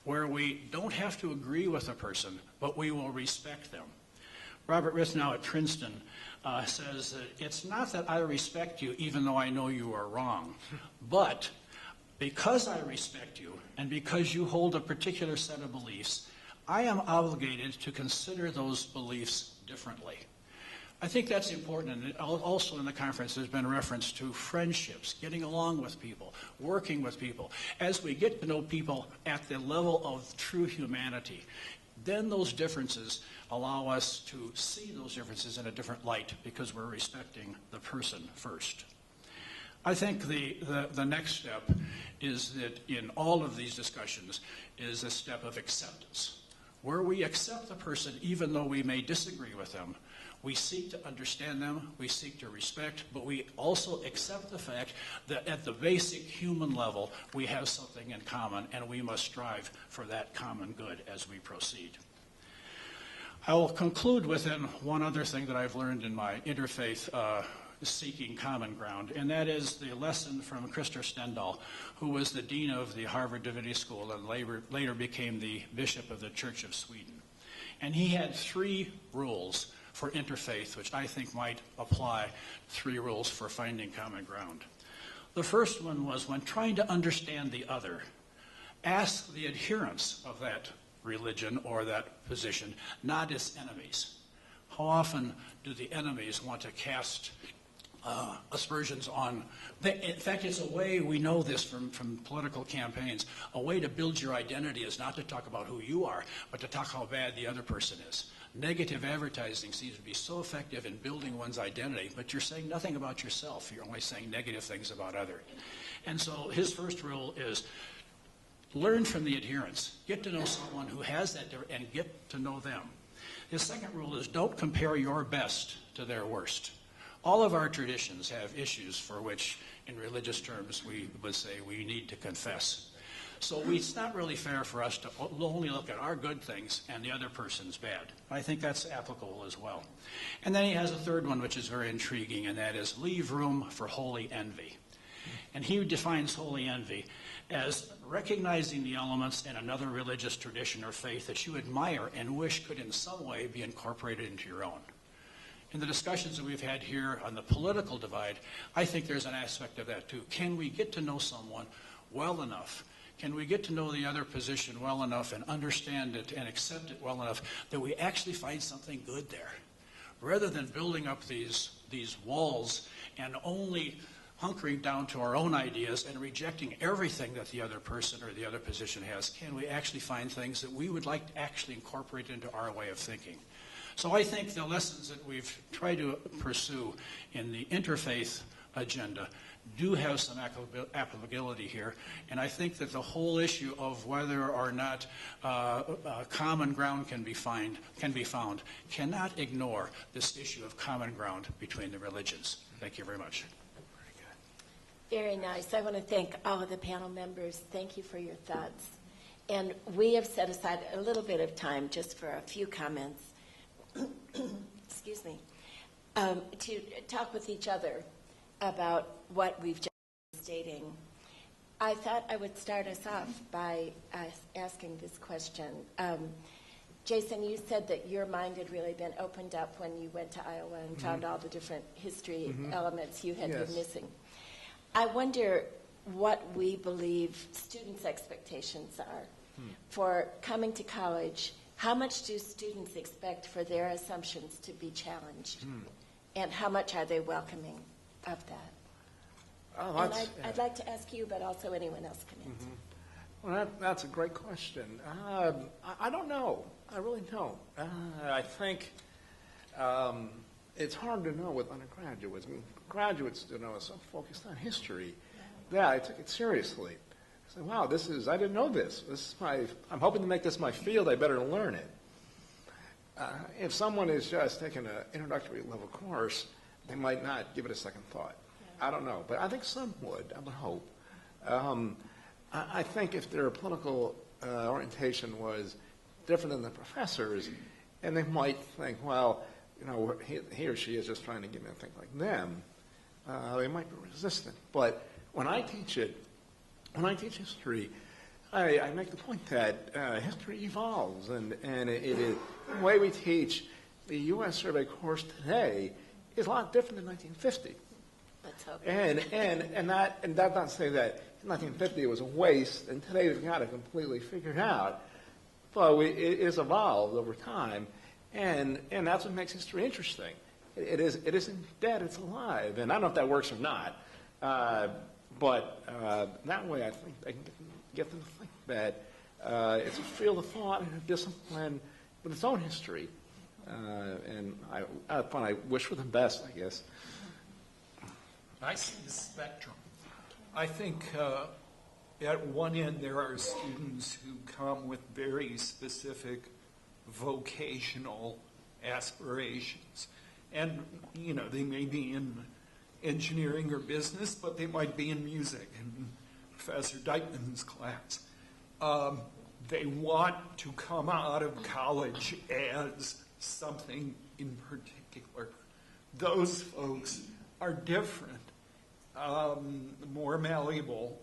where we don't have to agree with a person, but we will respect them. Robert Rithenau at Princeton says that it's not that I respect you even though I know you are wrong, but because I respect you and because you hold a particular set of beliefs, I am obligated to consider those beliefs differently. I think that's important, and also in the conference there's been reference to friendships, getting along with people, working with people. As we get to know people at the level of true humanity, then those differences allow us to see those differences in a different light because we're respecting the person first. I think the next step is that in all of these discussions is a step of acceptance. where we accept the person even though we may disagree with them. We seek to understand them, we seek to respect, but we also accept the fact that at the basic human level, we have something in common, and we must strive for that common good as we proceed. I will conclude with one other thing that I've learned in my interfaith seeking common ground, and that is the lesson from Krister Stendahl, who was the dean of the Harvard Divinity School and later became the bishop of the Church of Sweden. And he had 3 rules for interfaith, which I think might apply, 3 rules for finding common ground. The first one was, when trying to understand the other, ask the adherents of that religion or that position, not its enemies. How often do the enemies want to cast aspersions on? In fact, it's a way, we know this from political campaigns, a way to build your identity is not to talk about who you are, but to talk how bad the other person is. Negative advertising seems to be so effective in building one's identity, but you're saying nothing about yourself. You're only saying negative things about others. And so his first rule is learn from the adherents. Get to know someone who has that and get to know them. His second rule is don't compare your best to their worst. All of our traditions have issues for which, in religious terms, we would say we need to confess. So it's not really fair for us to only look at our good things and the other person's bad. I think that's applicable as well. And then he has a third one, which is very intriguing, and that is leave room for holy envy. And he defines holy envy as recognizing the elements in another religious tradition or faith that you admire and wish could in some way be incorporated into your own. In the discussions that we've had here on the political divide, I think there's an aspect of that too. Can we get to know someone well enough? Can we get to know the other position well enough and understand it and accept it well enough that we actually find something good there? Rather than building up these walls and only hunkering down to our own ideas and rejecting everything that the other person or the other position has, can we actually find things that we would like to actually incorporate into our way of thinking? So I think the lessons that we've tried to pursue in the interfaith agenda do have some applicability here, and I think that the whole issue of whether or not common ground can be found cannot ignore this issue of common ground between the religions. Thank you very much. Very nice. I want to thank all of the panel members. Thank you for your thoughts. And we have set aside a little bit of time just for a few comments, excuse me, to talk with each other about what we've just been stating. I thought I would start us off by asking this question. Jason, you said that your mind had really been opened up when you went to Iowa and found all the different history elements you had been missing. I wonder what we believe students' expectations are for coming to college. How much do students expect for their assumptions to be challenged? And how much are they welcoming of that? Oh, and I'd like to ask you, but also anyone else can answer. Well, that's a great question. I don't know. I really don't. I think it's hard to know with undergraduates. I mean, graduates, are so focused on history. Yeah, I took it seriously. I said, wow, I didn't know this. I'm hoping to make this my field. I better learn it. If someone is just taking an introductory level course, they might not give it a second thought. I don't know, but I think some would. I would hope. I think if their political orientation was different than the professors, and they might think, well, he or she is just trying to get me to think like them, they might be resistant. But when I teach history, I make the point that history evolves, and it is, the way we teach the U.S. survey course today is a lot different than 1950. Let's hope. And that's not to say that in 1950 it was a waste, and today we've got it completely figured out. But it has evolved over time, and that's what makes history interesting. It isn't dead; it's alive. And I don't know if that works or not, but that way I think they can get them to think that it's a field of thought and a discipline with its own history. And I wish for the best, I guess. I see the spectrum. I think at one end there are students who come with very specific vocational aspirations. And, they may be in engineering or business, but they might be in music, in Professor Dykeman's class. They want to come out of college as something in particular. Those folks are different, more malleable,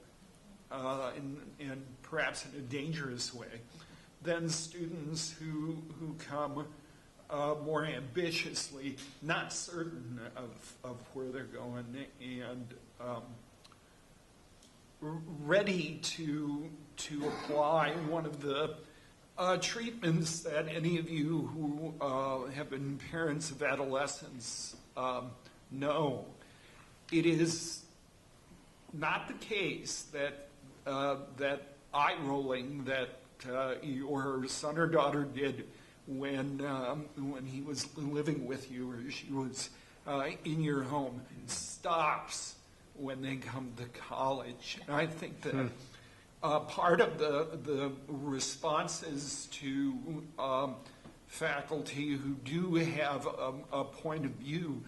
and perhaps in a dangerous way, than students who come more ambitiously, not certain of where they're going, and ready to apply one of the treatments that any of you who have been parents of adolescents know. It is not the case that eye rolling that your son or daughter did when he was living with you or she was in your home stops when they come to college. And I think that part of the responses to faculty who do have a point of view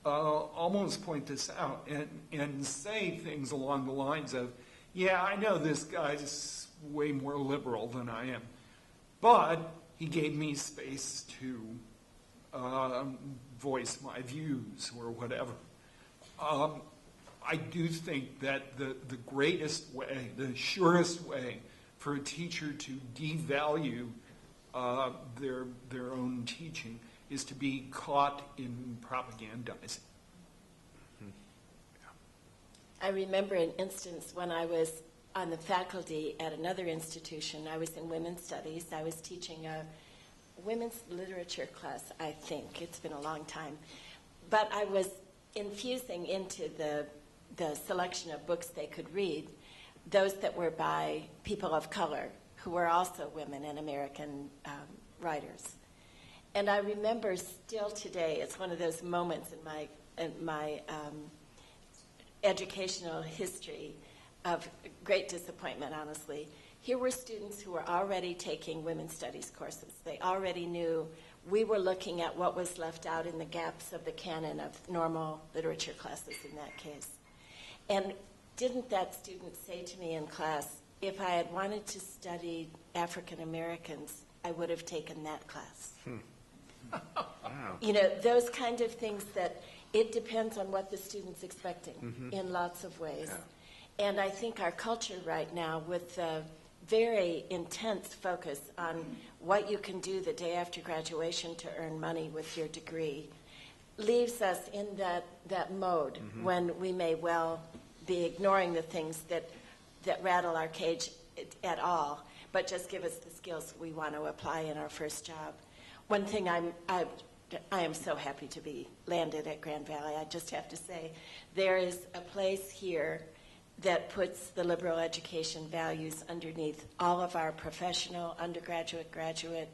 almost point this out and say things along the lines of, yeah, I know this guy's way more liberal than I am, but he gave me space to voice my views or whatever. I do think that the greatest way, the surest way for a teacher to devalue their own teaching is to be caught in propagandizing. I remember an instance when I was on the faculty at another institution. I was in women's studies. I was teaching a women's literature class, I think. It's been a long time. But I was infusing into the selection of books they could read those that were by people of color who were also women and American writers. And I remember still today, it's one of those moments in my educational history of great disappointment, honestly. Here were students who were already taking women's studies courses. They already knew we were looking at what was left out in the gaps of the canon of normal literature classes in that case. And didn't that student say to me in class, if I had wanted to study African Americans, I would have taken that class. Wow. Those kind of things that it depends on what the student's expecting in lots of ways. Yeah. And I think our culture right now, with the very intense focus on what you can do the day after graduation to earn money with your degree, leaves us in that mode when we may well be ignoring the things that rattle our cage at all, but just give us the skills we want to apply in our first job. One thing I am so happy to be landed at Grand Valley. I just have to say, there is a place here that puts the liberal education values underneath all of our professional, undergraduate, graduate,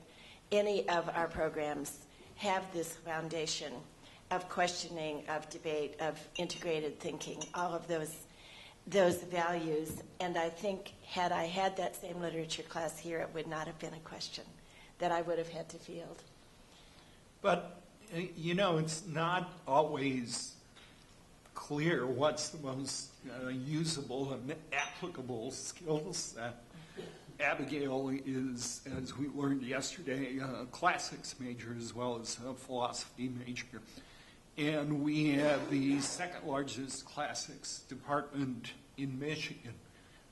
any of our programs have this foundation of questioning, of debate, of integrated thinking, all of those values. And I think had I had that same literature class here, it would not have been a question that I would have had to field. But, it's not always clear what's the most usable and applicable skill set. Abigail is, as we learned yesterday, a classics major as well as a philosophy major. And we have the second largest classics department in Michigan.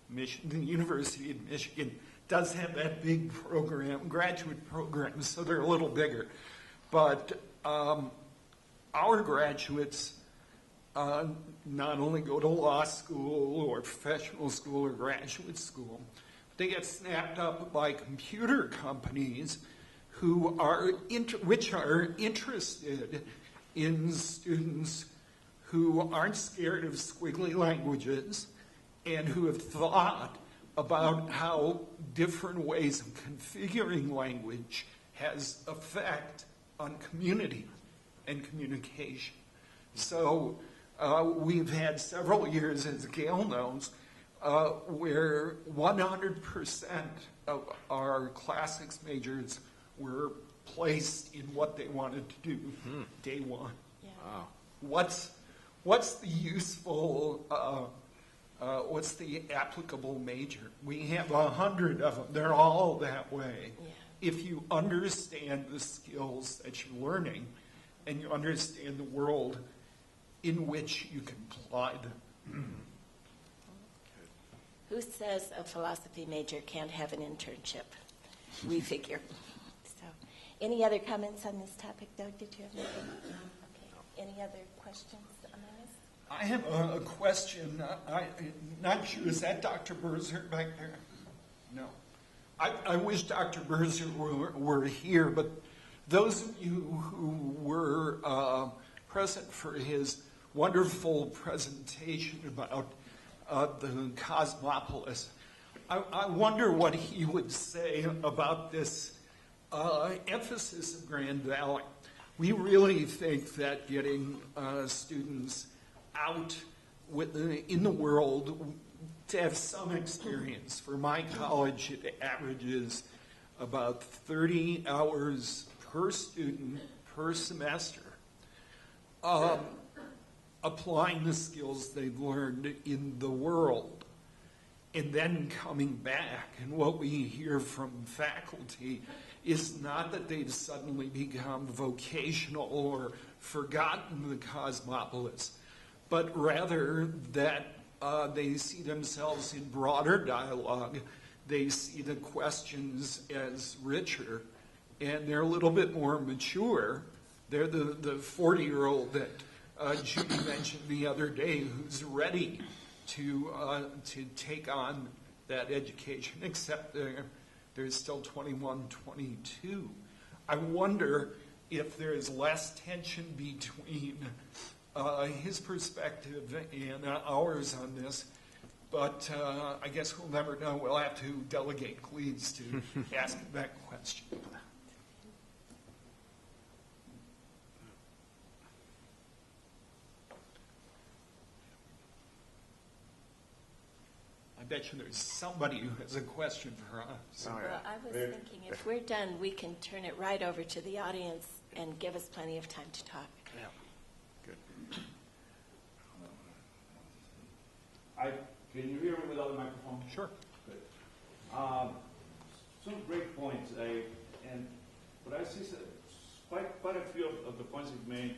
The University of Michigan does have that big program, graduate program, so they're a little bigger. But our graduates not only go to law school or professional school or graduate school, they get snapped up by computer companies which are interested in students who aren't scared of squiggly languages and who have thought about how different ways of configuring language has effect on community and communication. So we've had several years, as Gayle knows, where 100% of our classics majors were placed in what they wanted to do day one. Yeah. Wow. What's the useful, what's the applicable major? We have 100 of them. They're all that way. Yeah. If you understand the skills that you're learning and you understand the world in which you can apply them. Who says a philosophy major can't have an internship? We figure. So, any other comments on this topic, Doug? Did you have anything? Okay. Any other questions on this? I have a question. I'm not sure. Is that Dr. Berzer back there? No. I wish Dr. Berzer were here, but those of you who were present for his wonderful presentation about the cosmopolis, I wonder what he would say about this emphasis of Grand Valley. We really think that getting students out in the world to have some experience. For my college, it averages about 30 hours per student per semester, applying the skills they've learned in the world, and then coming back. And what we hear from faculty is not that they've suddenly become vocational or forgotten the cosmopolis, but rather that they see themselves in broader dialogue. They see the questions as richer, and they're a little bit more mature. They're the 40-year-old that Judy mentioned the other day who's ready to take on that education, except there's still 21, 22. I wonder if there's less tension between his perspective and ours on this, but I guess we'll never know. We'll have to delegate Cleves to ask that question. I bet you there's somebody who has a question for us. Oh, yeah. Well, I was thinking if we're done, we can turn it right over to the audience and give us plenty of time to talk. Yeah. Good. Can you hear me without the microphone? Sure. Good. Some great points, but I see quite a few of the points you've made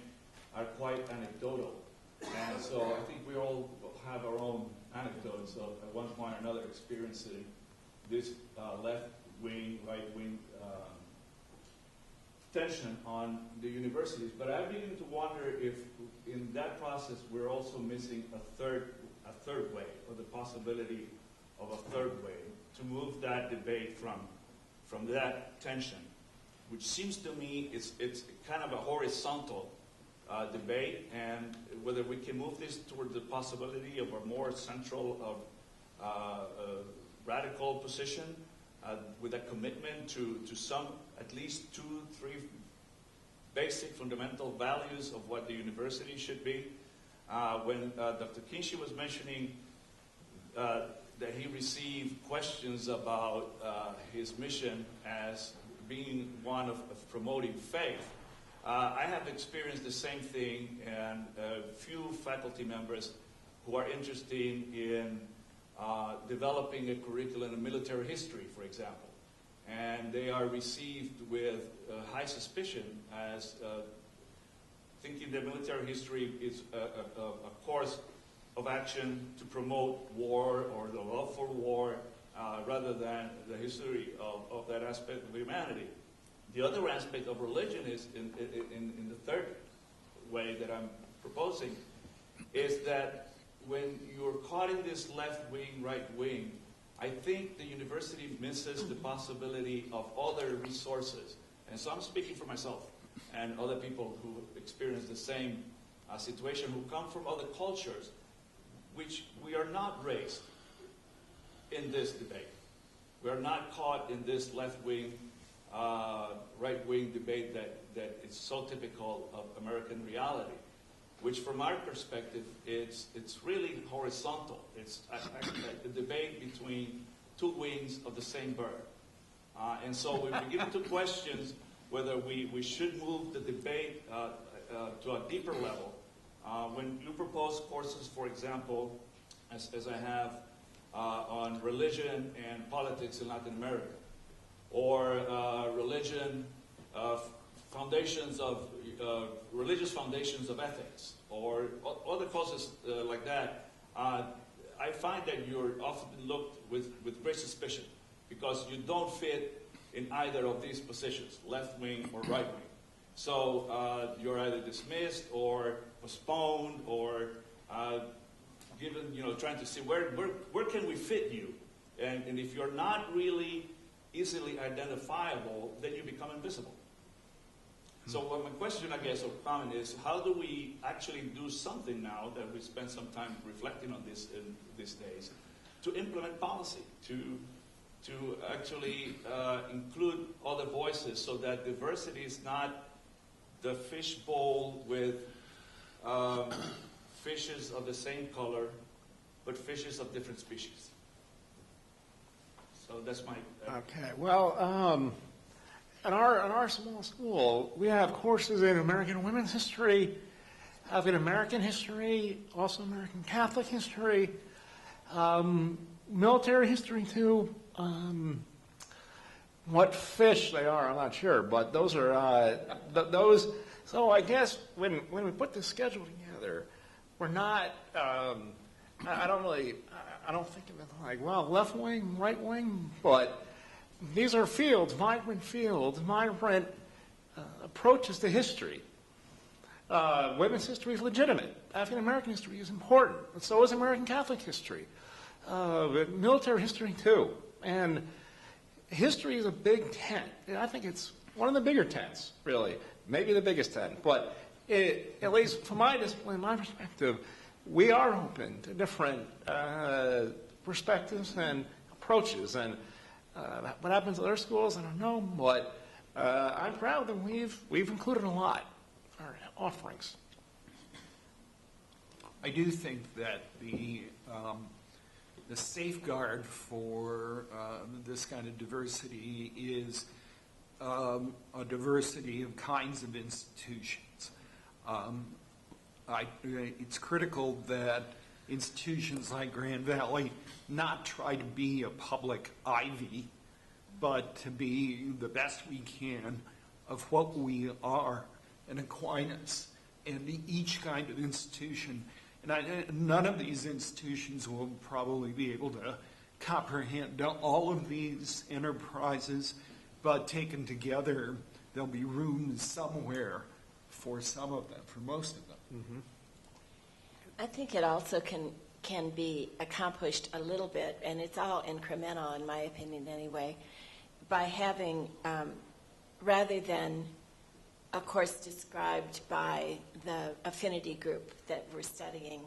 are quite anecdotal, and so I think we all have our own anecdotes of at one point or another experiencing this left-wing, right-wing tension on the universities. But I begin to wonder if in that process we're also missing a third way, or the possibility of a third way, to move that debate from that tension, which seems to me it's kind of a horizontal debate, and whether we can move this toward the possibility of a more central, radical position with a commitment to some, at least 2, 3 basic fundamental values of what the university should be. When Dr. Kindschi was mentioning that he received questions about his mission as being one of promoting faith, I have experienced the same thing, and a few faculty members who are interested in developing a curriculum in military history, for example. And they are received with high suspicion as thinking that military history is a course of action to promote war or the love for war rather than the history of that aspect of humanity. The other aspect of religion is, in the third way that I'm proposing, is that when you're caught in this left wing, right wing, I think the university misses the possibility of other resources. And so I'm speaking for myself and other people who experience the same situation, who come from other cultures, which we are not raised in this debate. We are not caught in this left wing, right wing debate that is so typical of American reality, which from our perspective, it's really horizontal. It's a debate between two wings of the same bird. And so we begin to question whether we should move the debate to a deeper level. When you propose courses, for example, as I have on religion and politics in Latin America, or religion foundations of religious foundations of ethics, or other courses like that, I find that you're often looked with great suspicion because you don't fit in either of these positions, left wing or right wing. So you're either dismissed or postponed or given, trying to see where can we fit you, and if you're not really easily identifiable, then you become invisible. So my question, I guess, or comment is, how do we actually do something now that we spend some time reflecting on this in these days, to implement policy, to actually include other voices so that diversity is not the fishbowl with fishes of the same color, but fishes of different species. So that's my... Okay, well, in our small school, we have courses in American women's history, African American history, also American Catholic history, military history too. What fish they are, I'm not sure, but those are those. So I guess when we put this schedule together, we're not. I don't think of it like, well, left wing, right wing, but these are fields, vibrant approaches to history. Women's history is legitimate. African American history is important, and so is American Catholic history. Military history too, and history is a big tent. I think it's one of the bigger tents, really, maybe the biggest tent. But at least from my discipline, my perspective, we are open to different perspectives and approaches. And what happens at other schools, I don't know, but I'm proud that we've included a lot in our offerings. I do think that the safeguard for this kind of diversity is a diversity of kinds of institutions. It's critical that institutions like Grand Valley not try to be a public Ivy, but to be the best we can of what we are in Aquinas, and each kind of institution. And none of these institutions will probably be able to comprehend all of these enterprises, but taken together, there'll be room somewhere for some of them, for most of them. Mm-hmm. I think it also can be accomplished a little bit, and it's all incremental in my opinion anyway, by having, rather than a course described by the affinity group that we're studying,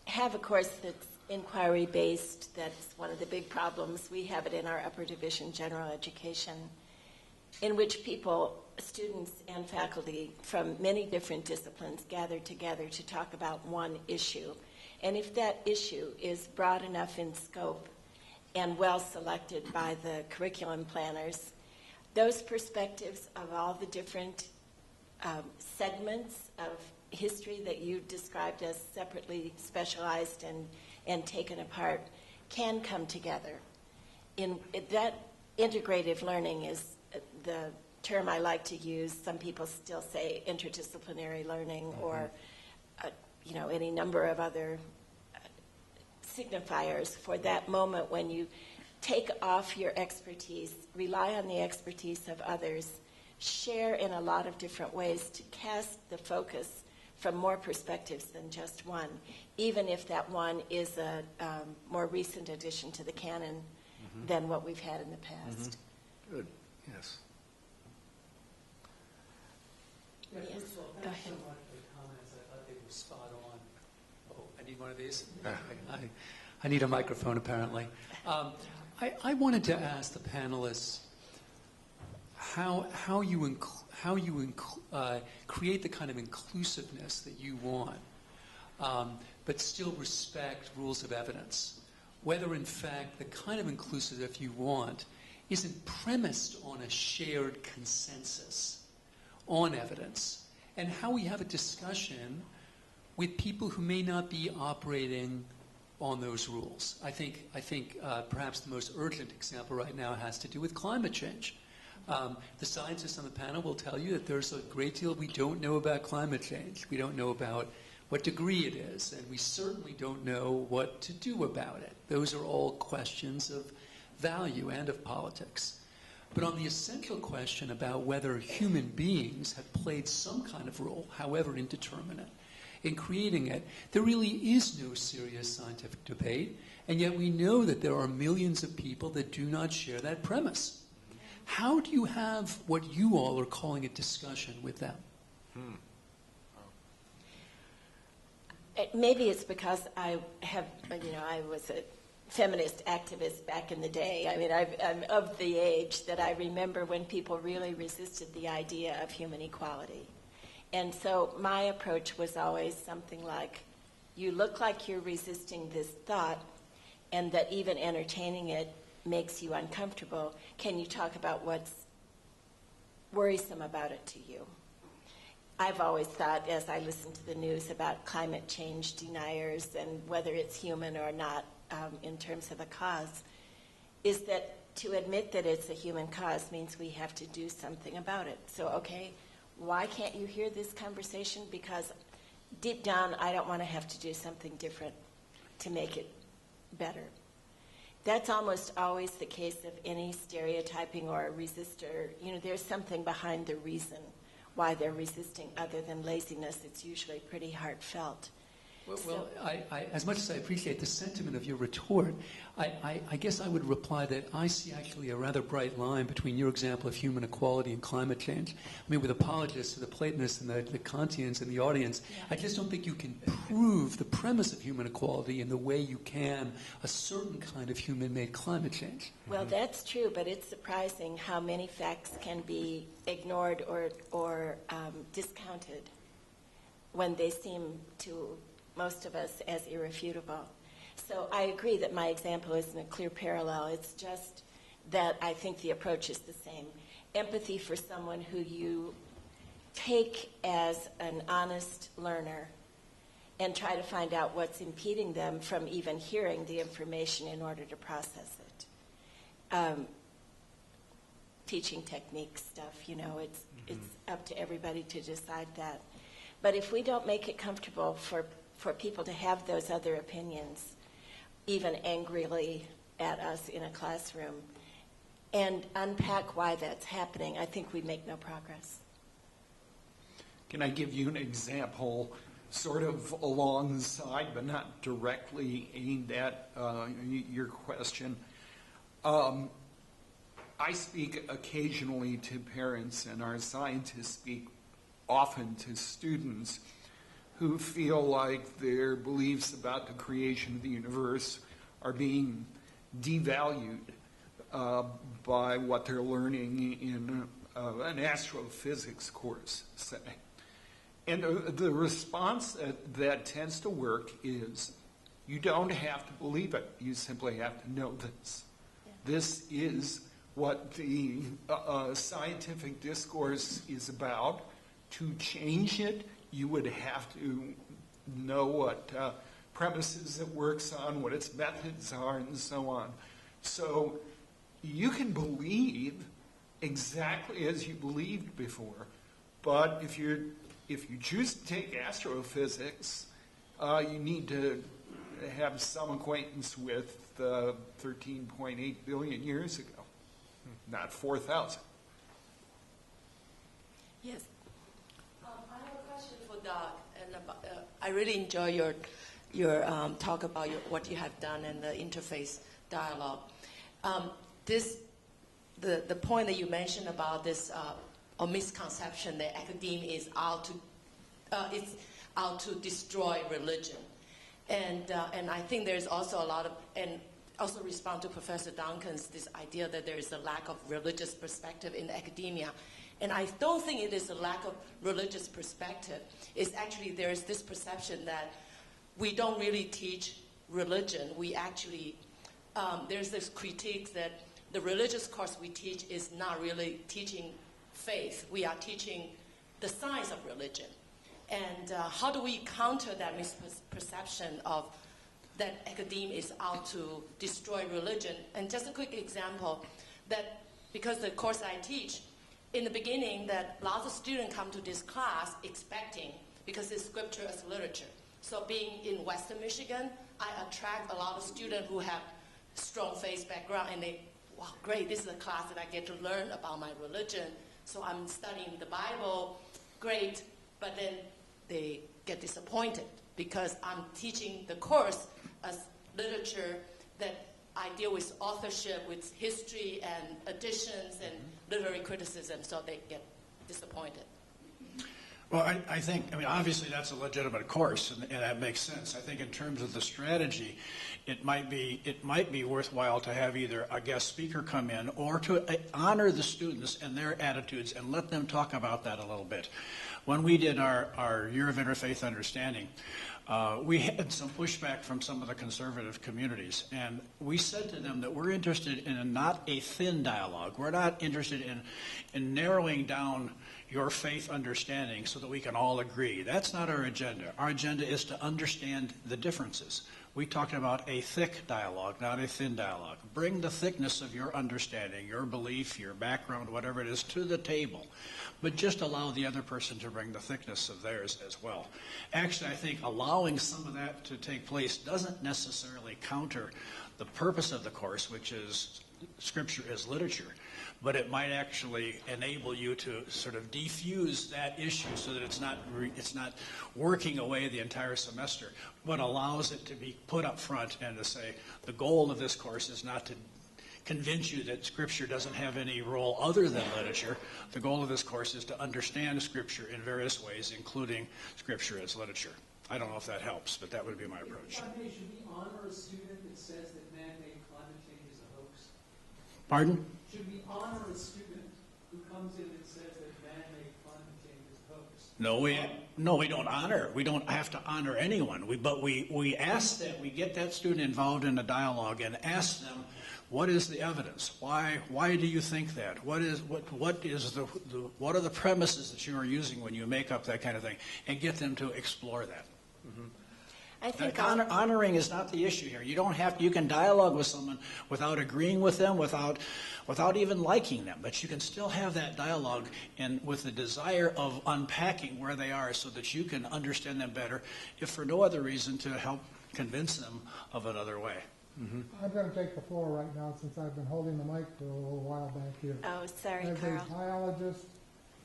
have a course that's inquiry-based. That's one of the big problems. We have it in our upper division, general education, in which people, students and faculty from many different disciplines gather together to talk about one issue. And if that issue is broad enough in scope and well selected by the curriculum planners, those perspectives of all the different segments of history that you described as separately specialized and taken apart can come together. That integrative learning is the term I like to use. Some people still say interdisciplinary learning, mm-hmm. or any number of other signifiers for that moment when you take off your expertise, rely on the expertise of others, share in a lot of different ways to cast the focus from more perspectives than just one, even if that one is a more recent addition to the canon mm-hmm. than what we've had in the past. Mm-hmm. Good, yes. Yeah, Yes. first of all, Go thanks so ahead. much for the comments. I thought they were spot on. Oh, I need one of these? I need a microphone, apparently. I wanted to ask the panelists how you create the kind of inclusiveness that you want, but still respect rules of evidence. Whether, in fact, the kind of inclusiveness you want isn't premised on a shared consensus on evidence, and how we have a discussion with people who may not be operating on those rules. I think perhaps the most urgent example right now has to do with climate change. The scientists on the panel will tell you that there's a great deal we don't know about climate change. We don't know about what degree it is, and we certainly don't know what to do about it. Those are all questions of value and of politics. But on the essential question about whether human beings have played some kind of role, however indeterminate, in creating it, there really is no serious scientific debate, and yet we know that there are millions of people that do not share that premise. How do you have what you all are calling a discussion with them? Maybe it's because I was a feminist activist back in the day. I mean, I'm of the age that I remember when people really resisted the idea of human equality. And so my approach was always something like, you look like you're resisting this thought, and that even entertaining it makes you uncomfortable. Can you talk about what's worrisome about it to you? I've always thought, as I listen to the news about climate change deniers and whether it's human or not in terms of a cause, is that to admit that it's a human cause means we have to do something about it. So, okay, why can't you hear this conversation? Because deep down, I don't want to have to do something different to make it better. That's almost always the case of any stereotyping or a resistor. You know, there's something behind the reason why they're resisting other than laziness. It's usually pretty heartfelt. Well, I, as much as I appreciate the sentiment of your retort, I guess I would reply that I see actually a rather bright line between your example of human equality and climate change. I mean, with apologists to the Platonists and the Kantians in the audience, I just don't think you can prove the premise of human equality in the way you can a certain kind of human-made climate change. Well, that's true, but it's surprising how many facts can be ignored or discounted when they seem to most of us as irrefutable. So I agree that my example isn't a clear parallel. It's just that I think the approach is the same. Empathy for someone who you take as an honest learner and try to find out what's impeding them from even hearing the information in order to process it. Teaching technique stuff, you know, it's up to everybody to decide that. But if we don't make it comfortable for people to have those other opinions, even angrily at us in a classroom, and unpack why that's happening, I think we make no progress. Can I give you an example sort of alongside but not directly aimed at your question? I speak occasionally to parents, and our scientists speak often to students who feel like their beliefs about the creation of the universe are being devalued by what they're learning in an astrophysics course, say. And the response that tends to work is, you don't have to believe it. You simply have to know this. Yeah. This is what the scientific discourse is about. To change it, you would have to know what premises it works on, what its methods are, and so on. So you can believe exactly as you believed before, but if you choose to take astrophysics, you need to have some acquaintance with 13.8 billion years ago, not 4,000. Yes. I have a question for Doc, and I really enjoy your talk about what you have done and the interface dialogue. The point that you mentioned about this a misconception that academia is out to destroy religion, and I think there's also a lot of, and also respond to Professor Duncan's this idea that there is a lack of religious perspective in academia. And I don't think it is a lack of religious perspective. It's actually there is this perception that we don't really teach religion. We actually, there's this critique that the religious course we teach is not really teaching faith. We are teaching the science of religion. And how do we counter that misperception of that academia is out to destroy religion? And just a quick example, that because the course I teach, in the beginning, that lots of students come to this class expecting, because it's scripture as literature. So being in Western Michigan, I attract a lot of students who have strong faith background, and they, wow, great, this is a class that I get to learn about my religion. So I'm studying the Bible, great, but then they get disappointed because I'm teaching the course as literature that I deal with authorship, with history and additions and literary criticism, so they get disappointed. Well, I think, obviously that's a legitimate course, and that makes sense. I think in terms of the strategy, it might be worthwhile to have either a guest speaker come in or to honor the students and their attitudes and let them talk about that a little bit. When we did our Year of Interfaith Understanding, we had some pushback from some of the conservative communities, and we said to them that we're interested in not a thin dialogue. We're not interested in narrowing down your faith understanding so that we can all agree. That's not our agenda. Our agenda is to understand the differences. We talked about a thick dialogue, not a thin dialogue. Bring the thickness of your understanding, your belief, your background, whatever it is, to the table. But just allow the other person to bring the thickness of theirs as well. Actually, I think allowing some of that to take place doesn't necessarily counter the purpose of the course, which is Scripture as literature. But it might actually enable you to sort of defuse that issue so that it's not working away the entire semester, but allows it to be put up front and to say, the goal of this course is not to convince you that Scripture doesn't have any role other than literature. The goal of this course is to understand Scripture in various ways, including Scripture as literature. I don't know if that helps, but that would be my approach. Should we honor a student that says that man-made climate change is a hoax? Pardon? Should we honor a student who comes in and says that man-made climate change is a hoax? No, we don't honor. We don't have to honor anyone. But we ask that we get that student involved in a dialogue and ask them, what is the evidence? Why do you think that? What are the premises that you are using when you make up that kind of thing? And get them to explore that. Mm-hmm. I think honoring is not the issue here. You can dialogue with someone without agreeing with them, without even liking them, but you can still have that dialogue and with the desire of unpacking where they are so that you can understand them better, if for no other reason to help convince them of another way. Mm-hmm. I'm going to take the floor right now since I've been holding the mic for a little while back here. Oh, sorry, As Carl. a biologist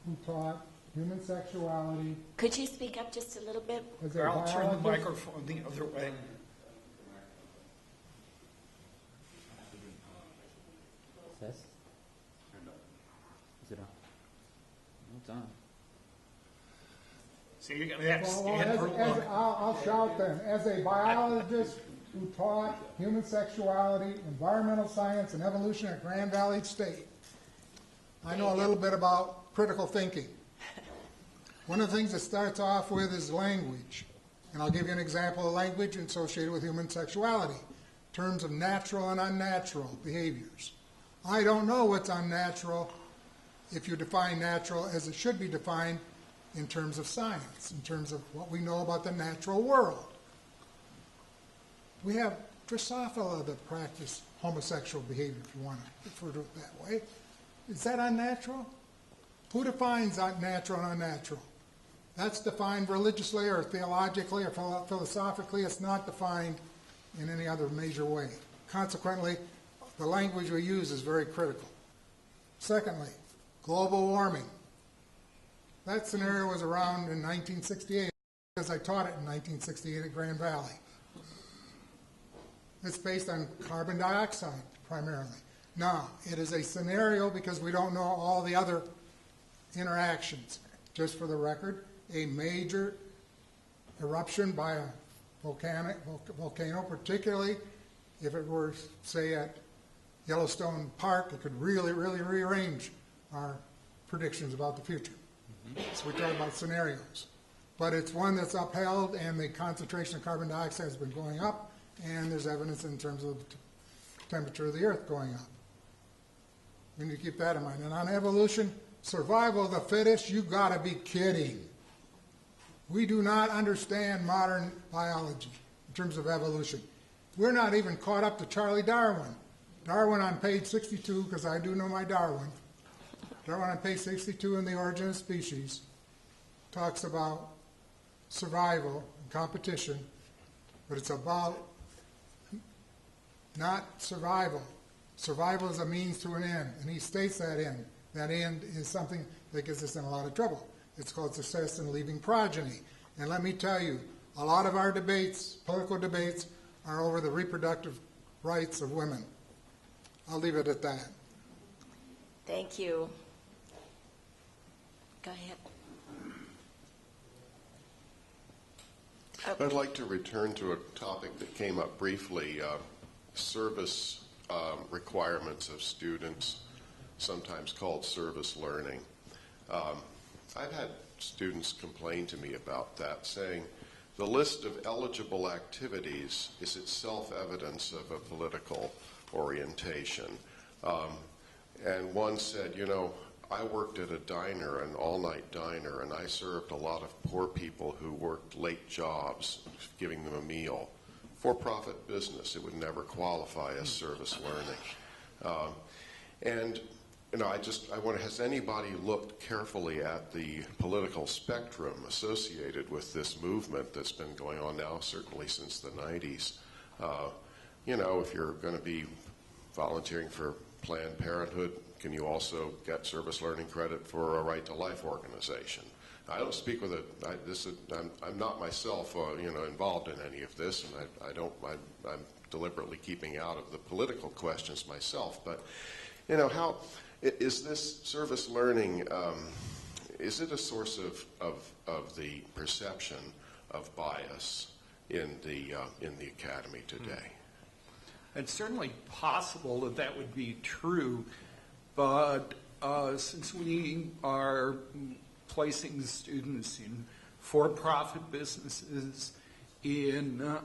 who taught human sexuality. Could you speak up just a little bit? Carl, turn the microphone the other way. Test? Is it on? It's on. So you're going to have to Well, stand for a look. I'll shout then. As a biologist who taught human sexuality, environmental science, and evolution at Grand Valley State, I know a little bit about critical thinking. One of the things it starts off with is language. And I'll give you an example of language associated with human sexuality, in terms of natural and unnatural behaviors. I don't know what's unnatural if you define natural as it should be defined in terms of science, in terms of what we know about the natural world. We have Drosophila that practice homosexual behavior, if you want to refer to it that way. Is that unnatural? Who defines natural and unnatural? That's defined religiously or theologically or philosophically. It's not defined in any other major way. Consequently, the language we use is very critical. Secondly, global warming. That scenario was around in 1968 because I taught it in 1968 at Grand Valley. It's based on carbon dioxide primarily. Now, it is a scenario because we don't know all the other interactions. Just for the record, a major eruption by a volcano, particularly if it were, say, at Yellowstone Park, it could really, really rearrange our predictions about the future. So we talk about scenarios. But it's one that's upheld, and the concentration of carbon dioxide has been going up, and there's evidence in terms of the temperature of the Earth going up. when you keep that in mind. And on evolution, survival of the fittest, you got to be kidding. We do not understand modern biology in terms of evolution. We're not even caught up to Charlie Darwin. Darwin on page 62, because I do know my Darwin. Darwin on page 62 in The Origin of Species talks about survival and competition, but it's about not survival. Survival is a means to an end, and he states that end. That end is something that gets us in a lot of trouble. It's called success in leaving progeny. And let me tell you, a lot of our debates, political debates, are over the reproductive rights of women. I'll leave it at that. Thank you. Go ahead. I'd like to return to a topic that came up briefly, service requirements of students, sometimes called service learning. I've had students complain to me about that, saying the list of eligible activities is itself evidence of a political orientation. And one said, you know, I worked at a diner, an all-night diner, and I served a lot of poor people who worked late jobs, giving them a meal. For-profit business, it would never qualify as service learning. And you know, I wonder, has anybody looked carefully at the political spectrum associated with this movement that's been going on now, certainly since the 90s? You know, if you're going to be volunteering for Planned Parenthood, can you also get service learning credit for a Right to Life organization? I don't speak with I'm not myself, you know, involved in any of this, and I'm deliberately keeping out of the political questions myself. But, you know, how is this service learning? Is it a source of the perception of bias in the academy today? It's certainly possible that that would be true, but since we are placing students in for-profit businesses, in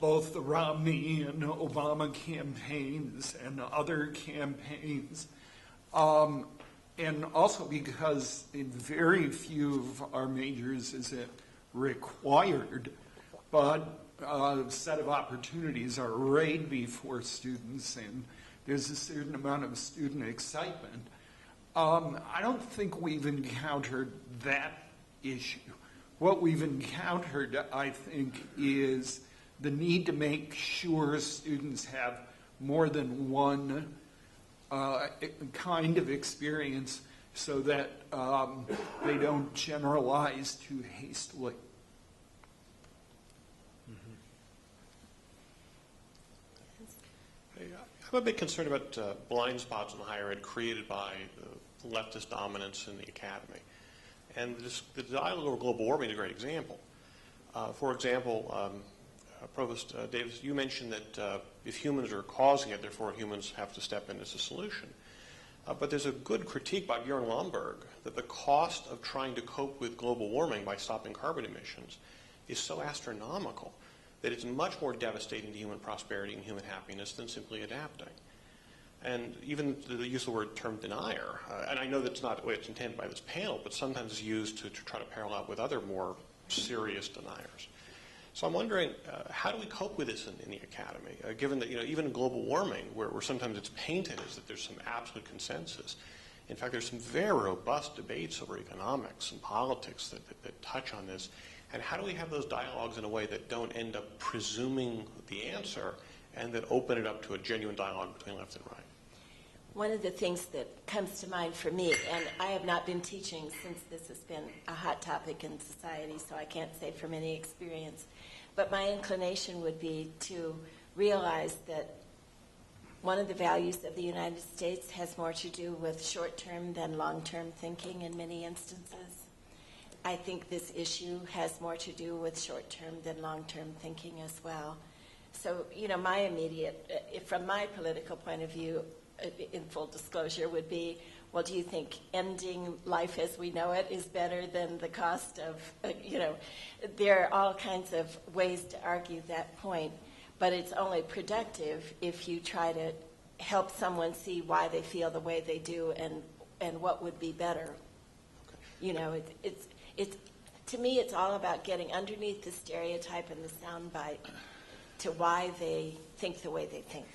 both the Romney and Obama campaigns and other campaigns, and also because in very few of our majors is it required, but a set of opportunities are arrayed before students, and there's a certain amount of student excitement. I don't think we've encountered that issue. What we've encountered, I think, is the need to make sure students have more than one kind of experience so that they don't generalize too hastily. I'm a bit concerned about blind spots in higher ed created by leftist dominance in the academy. And the dialogue over global warming is a great example. For example, Provost Davis, you mentioned that if humans are causing it, therefore humans have to step in as a solution. But there's a good critique by Bjorn Lomborg that the cost of trying to cope with global warming by stopping carbon emissions is so astronomical that it's much more devastating to human prosperity and human happiness than simply adapting. And even the use of the word term denier, and I know that's not the way it's intended by this panel, but sometimes it's used to try to parallel with other more serious deniers. So I'm wondering, how do we cope with this in the academy, given that, you know, even in global warming, where sometimes it's painted as that there's some absolute consensus. In fact, there's some very robust debates over economics and politics that touch on this. And how do we have those dialogues in a way that don't end up presuming the answer and that open it up to a genuine dialogue between left and right? One of the things that comes to mind for me, and I have not been teaching since this has been a hot topic in society, so I can't say from any experience, but my inclination would be to realize that one of the values of the United States has more to do with short-term than long-term thinking in many instances. I think this issue has more to do with short-term than long-term thinking as well. So, you know, my immediate, from my political point of view, in full disclosure, would be, well, do you think ending life as we know it is better than the cost of, you know, there are all kinds of ways to argue that point, but it's only productive if you try to help someone see why they feel the way they do and what would be better. You know, it's to me, it's all about getting underneath the stereotype and the soundbite to why they think the way they think.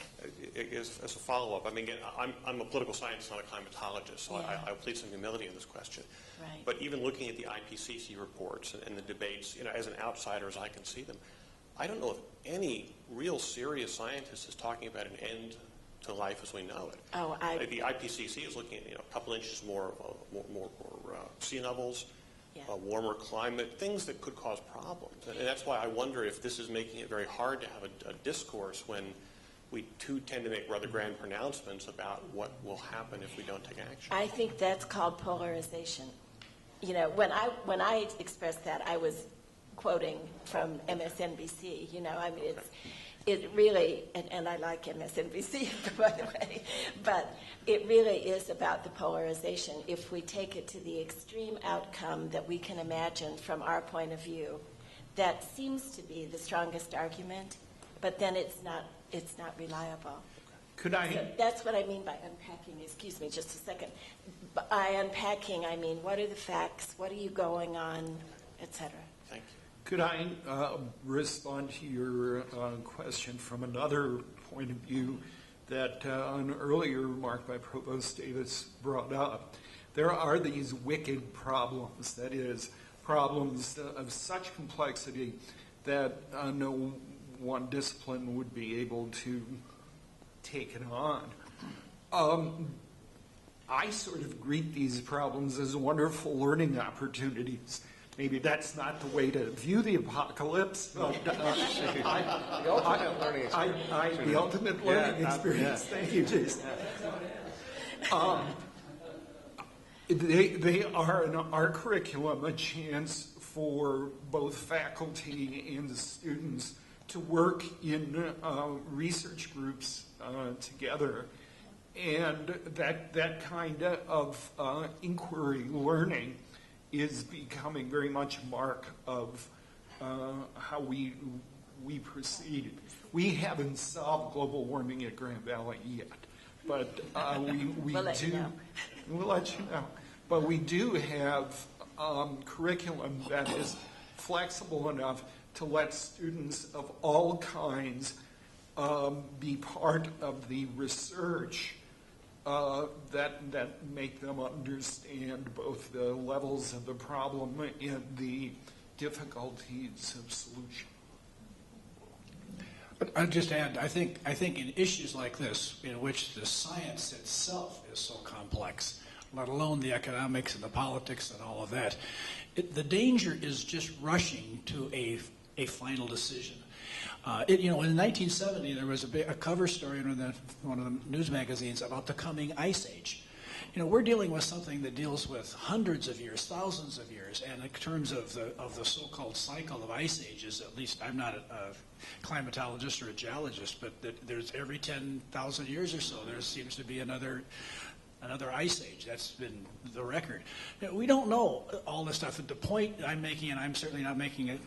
As a follow-up, I mean, again, I'm a political scientist, not a climatologist, so Yeah. I plead some humility in this question. Right. But even looking at the IPCC reports and the debates, you know, as an outsider as I can see them, I don't know if any real serious scientist is talking about an end to life as we know it. Oh, The IPCC is looking at, you know, a couple inches more sea levels, Yeah. a warmer climate, things that could cause problems. And that's why I wonder if this is making it very hard to have a discourse when we too tend to make rather grand pronouncements about what will happen if we don't take action. I think that's called polarization. You know, when I expressed that, I was quoting from MSNBC. You know, I mean, it really, and I like MSNBC, by the way, but it really is about the polarization. If we take it to the extreme outcome that we can imagine from our point of view, that seems to be the strongest argument, but then it's not reliable. Could I? So that's what I mean by unpacking. Excuse me, just a second. By unpacking, I mean, what are the facts? What are you going on, et cetera? Thank you. Could I respond to your question from another point of view that an earlier remark by Provost Davis brought up? There are these wicked problems, that is, problems of such complexity that no one discipline would be able to take it on. I sort of greet these problems as wonderful learning opportunities. Maybe that's not the way to view the apocalypse, but The ultimate learning experience. the ultimate learning experience. Yeah. Thank you, Jason. They are in our curriculum a chance for both faculty and the students to work in research groups together. And that kind of inquiry learning is becoming very much a mark of how we proceed. We haven't solved global warming at Grand Valley yet, but we We'll let do. you know. We'll let you know. But we do have curriculum that is flexible enough to let students of all kinds be part of the research that make them understand both the levels of the problem and the difficulties of solution. I'd just add, I think in issues like this, in which the science itself is so complex, let alone the economics and the politics and all of that, the danger is just rushing to a final decision. In 1970, there was a cover story in one of the news magazines about the coming ice age. You know, we're dealing with something that deals with hundreds of years, thousands of years, and in terms of the so-called cycle of ice ages, at least I'm not a climatologist or a geologist, but there's every 10,000 years or so, there seems to be another ice age. That's been the record. You know, we don't know all this stuff. The point I'm making, and I'm certainly not making it,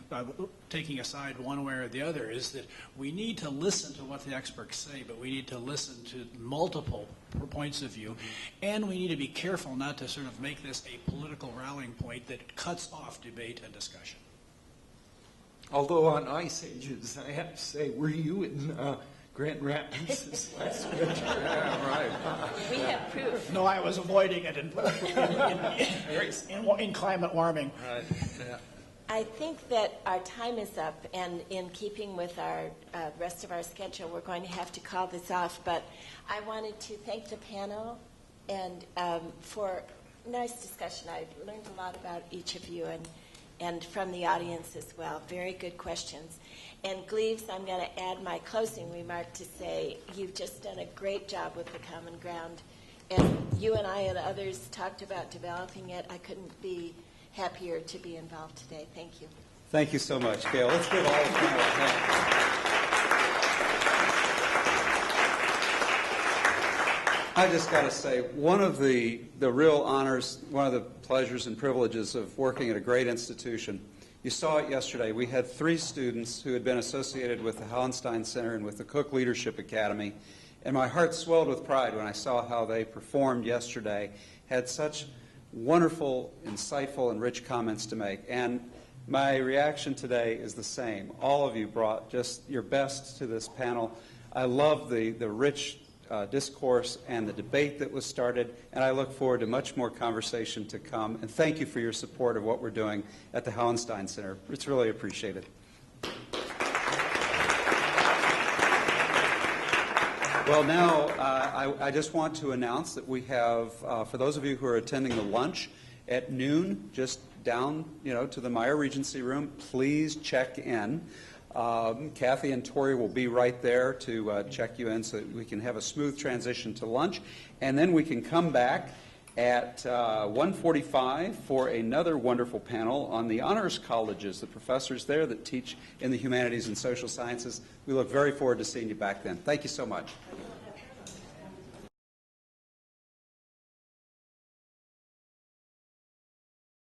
taking a side one way or the other, is that we need to listen to what the experts say, but we need to listen to multiple points of view, and we need to be careful not to sort of make this a political rallying point that cuts off debate and discussion. Although on ice ages, I have to say, were you in Grand Rapids this last winter? Yeah, right. We have proof. No, I was avoiding it in climate warming. Right. Yeah. I think that our time is up, and in keeping with our rest of our schedule, we're going to have to call this off. But I wanted to thank the panel and for nice discussion. I learned a lot about each of you and from the audience as well. Very good questions. And Gleaves, I'm going to add my closing remark to say you've just done a great job with the Common Ground. And you and I and others talked about developing it. I couldn't be happier to be involved today. Thank you. Thank you so much, Gayle. Let's give all the panel a hand. I just got to say, one of the real honors, one of the pleasures and privileges of working at a great institution, you saw it yesterday. We had 3 students who had been associated with the Hauenstein Center and with the Cook Leadership Academy, And my heart swelled with pride when I saw how they performed yesterday, had such wonderful, insightful, and rich comments to make. And my reaction today is the same. All of you brought just your best to this panel. I love the rich discourse and the debate that was started, and I look forward to much more conversation to come. And thank you for your support of what we're doing at the Hauenstein Center. It's really appreciated. Well, now I just want to announce that we have, for those of you who are attending the lunch at noon, just down, to the Meyer Regency room, please check in. Kathy and Tori will be right there to check you in so that we can have a smooth transition to lunch. And then we can come back at 1:45 for another wonderful panel on the honors colleges, the professors there that teach in the humanities and social sciences. We look very forward to seeing you back then. Thank you so much.